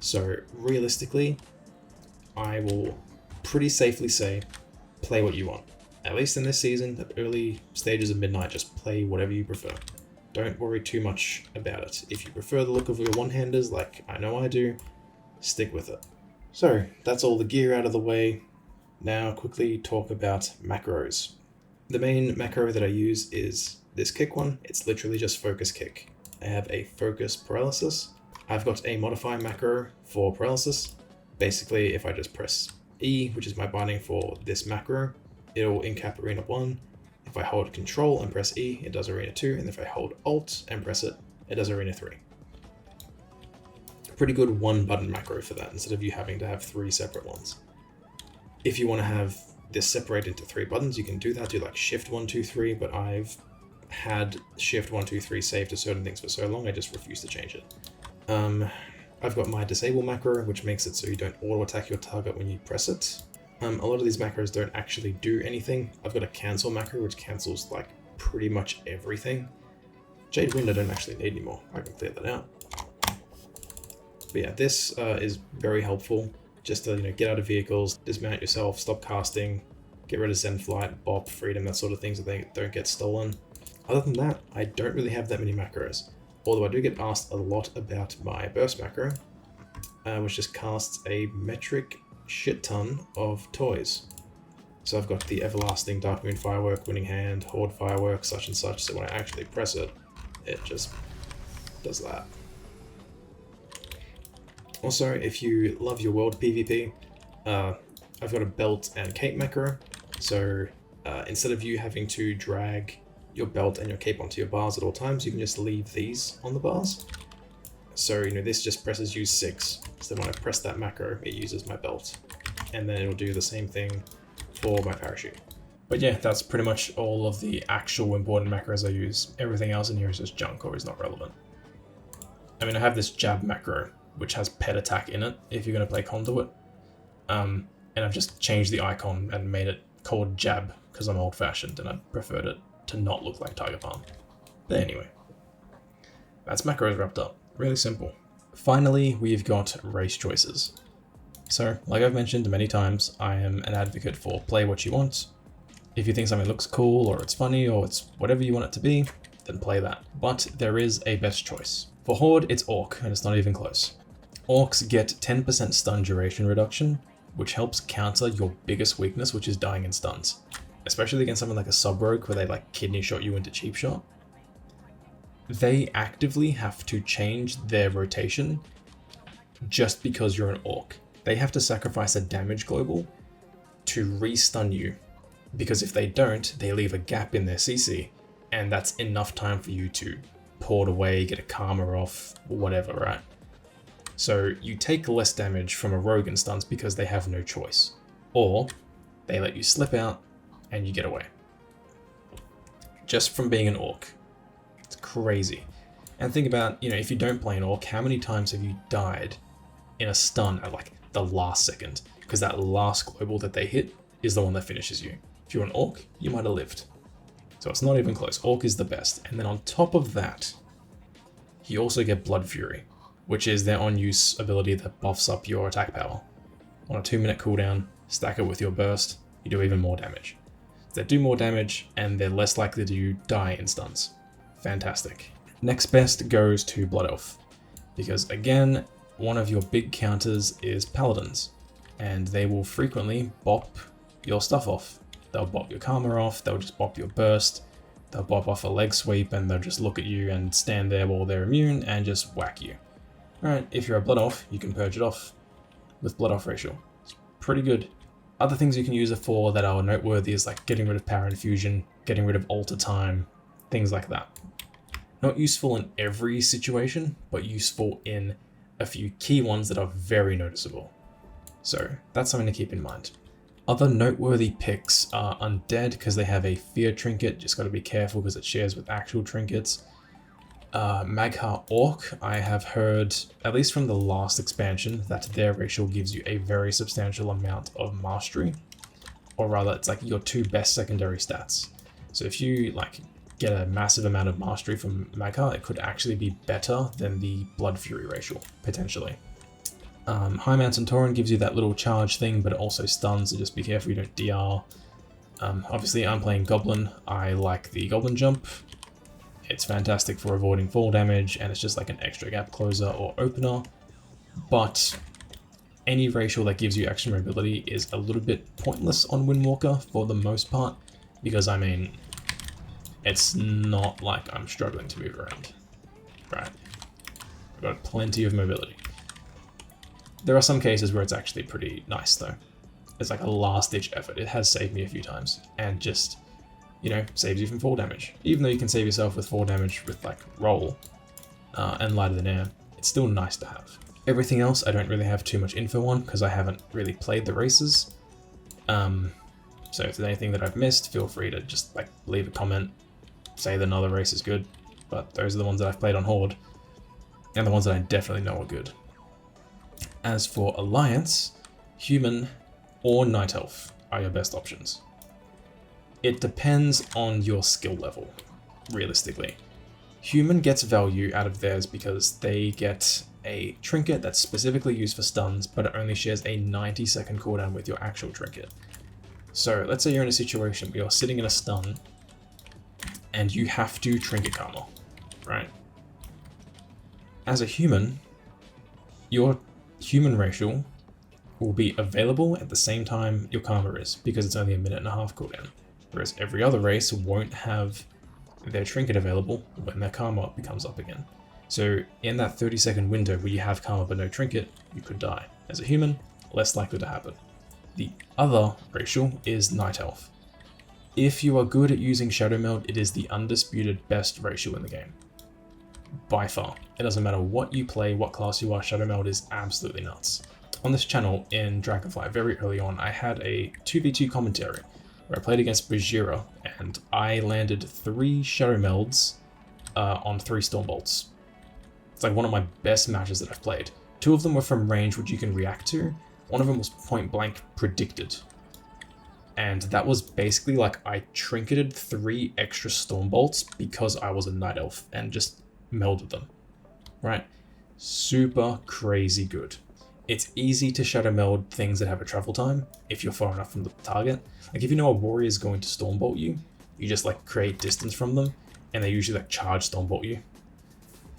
So realistically, I will pretty safely say, play what you want. At least in this season, the early stages of Midnight, just play whatever you prefer. Don't worry too much about it. If you prefer the look of your one-handers, like I know I do, stick with it. So that's all the gear out of the way. Now quickly talk about macros. The main macro that I use is this kick one. It's literally just focus kick. I have a focus paralysis. I've got a modify macro for paralysis. Basically, if I just press E, which is my binding for this macro, it'll incap Arena 1. If I hold Control and press E, it does Arena 2, and if I hold Alt and press it, it does Arena 3. Pretty good one-button macro for that, instead of you having to have 3 separate ones. If you want to have this separated into 3 buttons, you can do that, do like Shift 1, 2, 3, but I've had Shift 1, 2, 3 saved to certain things for so long, I just refuse to change it. I've got my disable macro, which makes it so you don't auto-attack your target when you press it. A lot of these macros don't actually do anything. I've got a cancel macro, which cancels like pretty much everything. Jade Wind I don't actually need anymore. I can clear that out. But yeah, this is very helpful. Just to get out of vehicles, dismount yourself, stop casting, get rid of Zen Flight, Bop, Freedom, that sort of thing so they don't get stolen. Other than that, I don't really have that many macros. Although I do get asked a lot about my burst macro, which just casts a metric shit ton of toys. So I've got the Everlasting Dark Moon Firework, Winning Hand, Horde Firework, such and such, so when I actually press it, it just does that. Also, if you love your world PvP, I've got a belt and cape macro, so instead of you having to drag your belt and your cape onto your bars at all times, you can just leave these on the bars. So, this just presses use 6, so when I press that macro, it uses my belt. And then it'll do the same thing for my parachute. But yeah, that's pretty much all of the actual important macros I use. Everything else in here is just junk or is not relevant. I mean, I have this jab macro, which has pet attack in it, if you're going to play Conduit. And I've just changed the icon and made it called jab, because I'm old-fashioned and I preferred it to not look like Tiger Palm. But anyway, that's macros wrapped up. Really simple. Finally, we've got race choices. So, like I've mentioned many times, I am an advocate for play what you want. If you think something looks cool, or it's funny, or it's whatever you want it to be, then play that. But there is a best choice. For Horde, it's Orc, and it's not even close. Orcs get 10% stun duration reduction, which helps counter your biggest weakness, which is dying in stuns. Especially against someone like a sub-rogue, where they like kidney shot you into cheap shot. They actively have to change their rotation just because you're an Orc. They have to sacrifice a damage global to re-stun you, because if they don't, they leave a gap in their CC, and that's enough time for you to port away, get a karma off, whatever, right? So you take less damage from a rogue in stuns because they have no choice. Or they let you slip out and you get away. Just from being an orc. It's crazy. And think about, you know, if you don't play an orc, how many times have you died in a stun at like the last second? Because that last global that they hit is the one that finishes you. If you're an orc, you might have lived. So it's not even close. Orc is the best. And then on top of that, you also get Blood Fury, which is their on-use ability that buffs up your attack power. On a 2-minute cooldown, stack it with your burst, you do even more damage. They do more damage, and they're less likely to die in stuns. Fantastic. Next best goes to Blood Elf, because again, one of your big counters is Paladins, and they will frequently bop your stuff off. They'll bop your Karma off, they'll just bop your burst, they'll bop off a leg sweep, and they'll just look at you and stand there while they're immune and just whack you. Alright, if you're a Blood Elf, you can purge it off with Blood Elf Racial. It's pretty good. Other things you can use it for that are noteworthy is like getting rid of Power Infusion, getting rid of Alter Time, things like that. Not useful in every situation, but useful in a few key ones that are very noticeable. So that's something to keep in mind. Other noteworthy picks are Undead because they have a Fear Trinket, just got to be careful because it shares with actual trinkets. Magha Orc, I have heard, at least from the last expansion, that their racial gives you a very substantial amount of mastery. Or rather, it's like your 2 best secondary stats. So if you like get a massive amount of mastery from Magha, it could actually be better than the Blood Fury racial, potentially. High Mountain Tauren gives you that little charge thing, but it also stuns, so just be careful you don't DR. Obviously, I'm playing Goblin. I like the Goblin Jump. It's fantastic for avoiding fall damage, and it's just like an extra gap closer or opener. But any racial that gives you extra mobility is a little bit pointless on Windwalker for the most part, because I mean, it's not like I'm struggling to move around, right? I've got plenty of mobility. There are some cases where it's actually pretty nice though. It's like a last-ditch effort. It has saved me a few times, and just, you know, saves you from fall damage. Even though you can save yourself with fall damage with like roll and lighter than air, it's still nice to have. Everything else I don't really have too much info on because I haven't really played the races. So if there's anything that I've missed, feel free to just like leave a comment, say that another race is good, but those are the ones that I've played on Horde, and the ones that I definitely know are good. As for Alliance, Human or Night Elf are your best options. It depends on your skill level, realistically. Human gets value out of theirs because they get a trinket that's specifically used for stuns, but it only shares a 90-second cooldown with your actual trinket. So let's say you're in a situation where you're sitting in a stun and you have to trinket Karma, right? As a human, your human racial will be available at the same time your Karma is, because it's only a 1.5 minute cooldown. Whereas every other race won't have their trinket available when their Karma becomes up again. So in that 30-second window where you have Karma but no trinket, you could die. As a human, less likely to happen. The other racial is Night Elf. If you are good at using Shadow Meld, it is the undisputed best racial in the game. By far. It doesn't matter what you play, what class you are, Shadow Meld is absolutely nuts. On this channel in Dragonflight, very early on, I had a 2v2 commentary where I played against Bajira, and I landed 3 Shadow Melds on 3 Stormbolts. It's like one of my best matches that I've played. 2 of them were from range, which you can react to. One of them was point blank predicted. And that was basically like I trinketed 3 extra Stormbolts because I was a Night Elf and just melded them, right? Super crazy good. It's easy to Shadow Meld things that have a travel time if you're far enough from the target. Like if you know a warrior is going to Stormbolt you, you just like create distance from them, and they usually like charge Stormbolt you.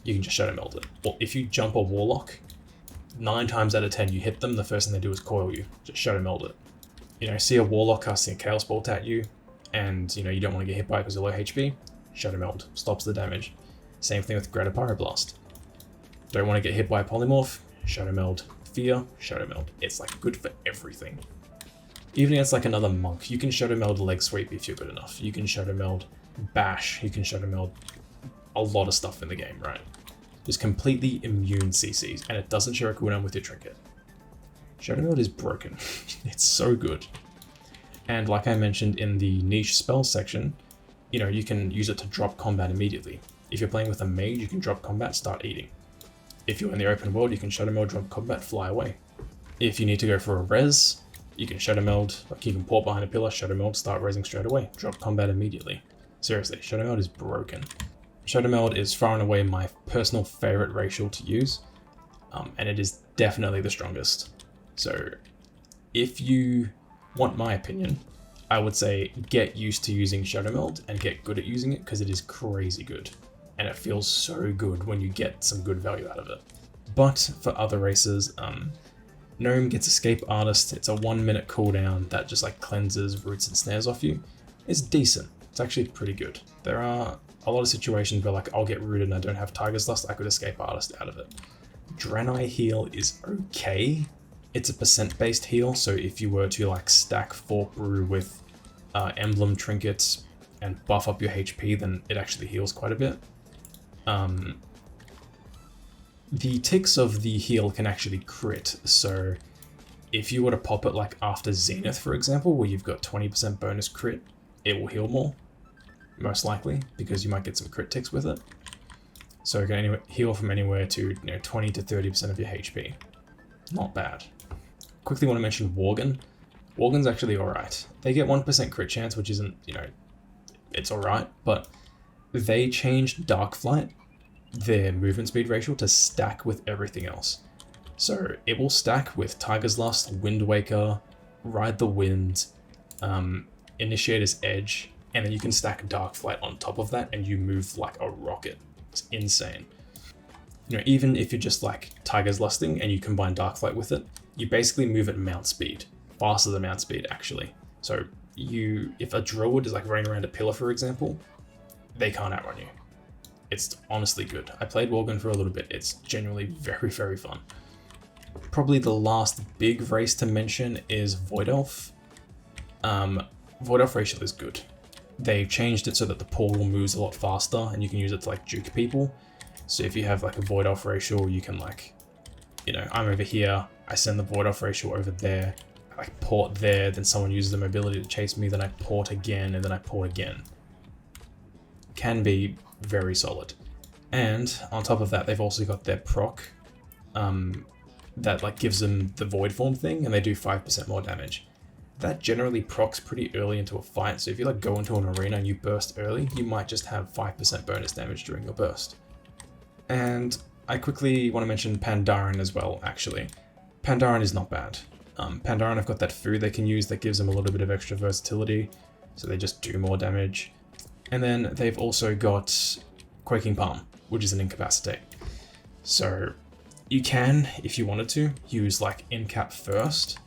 You can just Shadow Meld it. Or if you jump a Warlock, 9 times out of 10 you hit them, the first thing they do is coil you. Just Shadow Meld it. You know, see a Warlock casting a Chaos Bolt at you, and you know you don't want to get hit by it because you're low HP, Shadow Meld, stops the damage. Same thing with Greater Pyroblast. Don't want to get hit by a Polymorph, Shadow Meld. Fear, Shadow Meld. It's like good for everything. Even if it's like another monk, you can Shadow Meld Leg Sweep if you're good enough. You can Shadow Meld Bash, you can Shadow Meld a lot of stuff in the game, right? just completely immune CCs, and it doesn't share a cooldown with your trinket. Shadow-Meld is broken. It's so good. And like I mentioned in the niche spells section, you know, you can use it to drop combat immediately. If you're playing with a mage, you can drop combat, start eating. If you're in the open world, you can Shadow-Meld, drop combat, fly away. If you need to go for a res, you can Shadow-Meld, like you can port behind a pillar, Shadow-Meld, start resing straight away, drop combat immediately. Seriously, Shadow-Meld is broken. Shadow-Meld is far and away my personal favorite racial to use, and it is definitely the strongest. So if you want my opinion, I would say get used to using Shadow-Meld and get good at using it, because it is crazy good. And it feels so good when you get some good value out of it. But for other races, Gnome gets Escape Artist. It's a 1 minute cooldown that just like cleanses roots and snares off you. It's decent. It's actually pretty good. There are a lot of situations where like I'll get rooted and I don't have Tiger's Lust, I could Escape Artist out of it. Draenei heal is okay. It's a percent based heal, so if you were to like stack Fork Brew with Emblem Trinkets and buff up your HP, then it actually heals quite a bit. The ticks of the heal can actually crit, so if you were to pop it like after Zenith, for example, where you've got 20% bonus crit, it will heal more, most likely, because you might get some crit ticks with it. So it can heal from anywhere to 20 to 30% of your HP. Not bad. Quickly want to mention Worgen. Worgen's actually alright. They get 1% crit chance, which isn't, it's alright, but they changed Darkflight, their movement speed ratio, to stack with everything else. So it will stack with Tiger's Lust, Wind Waker, Ride the Wind, Initiator's Edge, and then you can stack Darkflight on top of that and you move like a rocket. It's insane. Even if you're just like Tiger's Lusting and you combine Darkflight with it, you basically move at mount speed, faster than mount speed actually. So if a Druid is like running around a pillar, for example, they can't outrun you. It's honestly good. I played Worgen for a little bit. It's genuinely very, very fun. Probably the last big race to mention is Void Elf. Void Elf racial is good. They've changed it so that the portal moves a lot faster and you can use it to like juke people. So if you have like a Void Elf racial, you can like, I'm over here, I send the Void Elf racial over there, I like port there, then someone uses the mobility to chase me, then I port again, and then I port again. Can be very solid. And on top of that, they've also got their proc that like gives them the void form thing, and they do 5% more damage. That generally procs pretty early into a fight, so if you like go into an arena and you burst early, you might just have 5% bonus damage during your burst. And I quickly want to mention Pandaren as well, actually. Pandaren is not bad. Pandaren have got that food they can use that gives them a little bit of extra versatility, so they just do more damage. And then they've also got Quaking Palm, which is an incapacitate. So you can, if you wanted to, use like Incap first,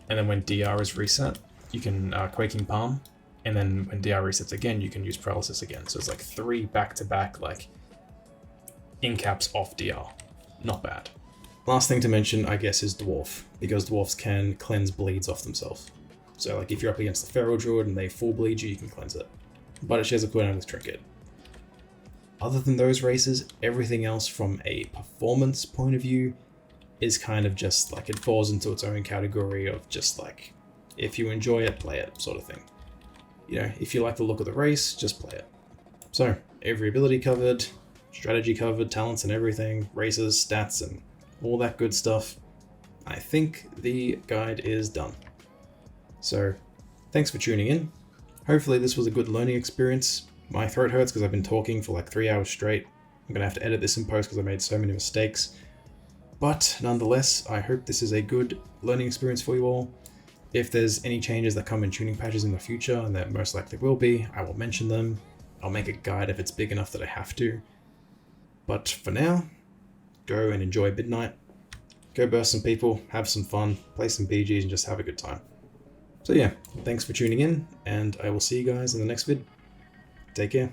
and then when DR is reset, you can Quaking Palm, and then when DR resets again, you can use Paralysis again. So it's like 3 back-to-back like Incaps off DR. Not bad. Last thing to mention, I guess, is Dwarf, because Dwarfs can cleanse bleeds off themselves. So like if you're up against the Feral Druid and they full bleed you, you can cleanse it. But it shares a cooldown with Trinket. Other than those races, everything else from a performance point of view is kind of just like, it falls into its own category of just like, if you enjoy it, play it, sort of thing. If you like the look of the race, just play it. So, every ability covered, strategy covered, talents and everything, races, stats, and all that good stuff. I think the guide is done. So, thanks for tuning in. Hopefully this was a good learning experience. My throat hurts because I've been talking for like 3 hours straight. I'm going to have to edit this in post because I made so many mistakes. But nonetheless, I hope this is a good learning experience for you all. If there's any changes that come in tuning patches in the future, and there most likely will be, I will mention them. I'll make a guide if it's big enough that I have to. But for now, go and enjoy Midnight. Go burst some people, have some fun, play some BGs, and just have a good time. So yeah, thanks for tuning in, and I will see you guys in the next vid. Take care.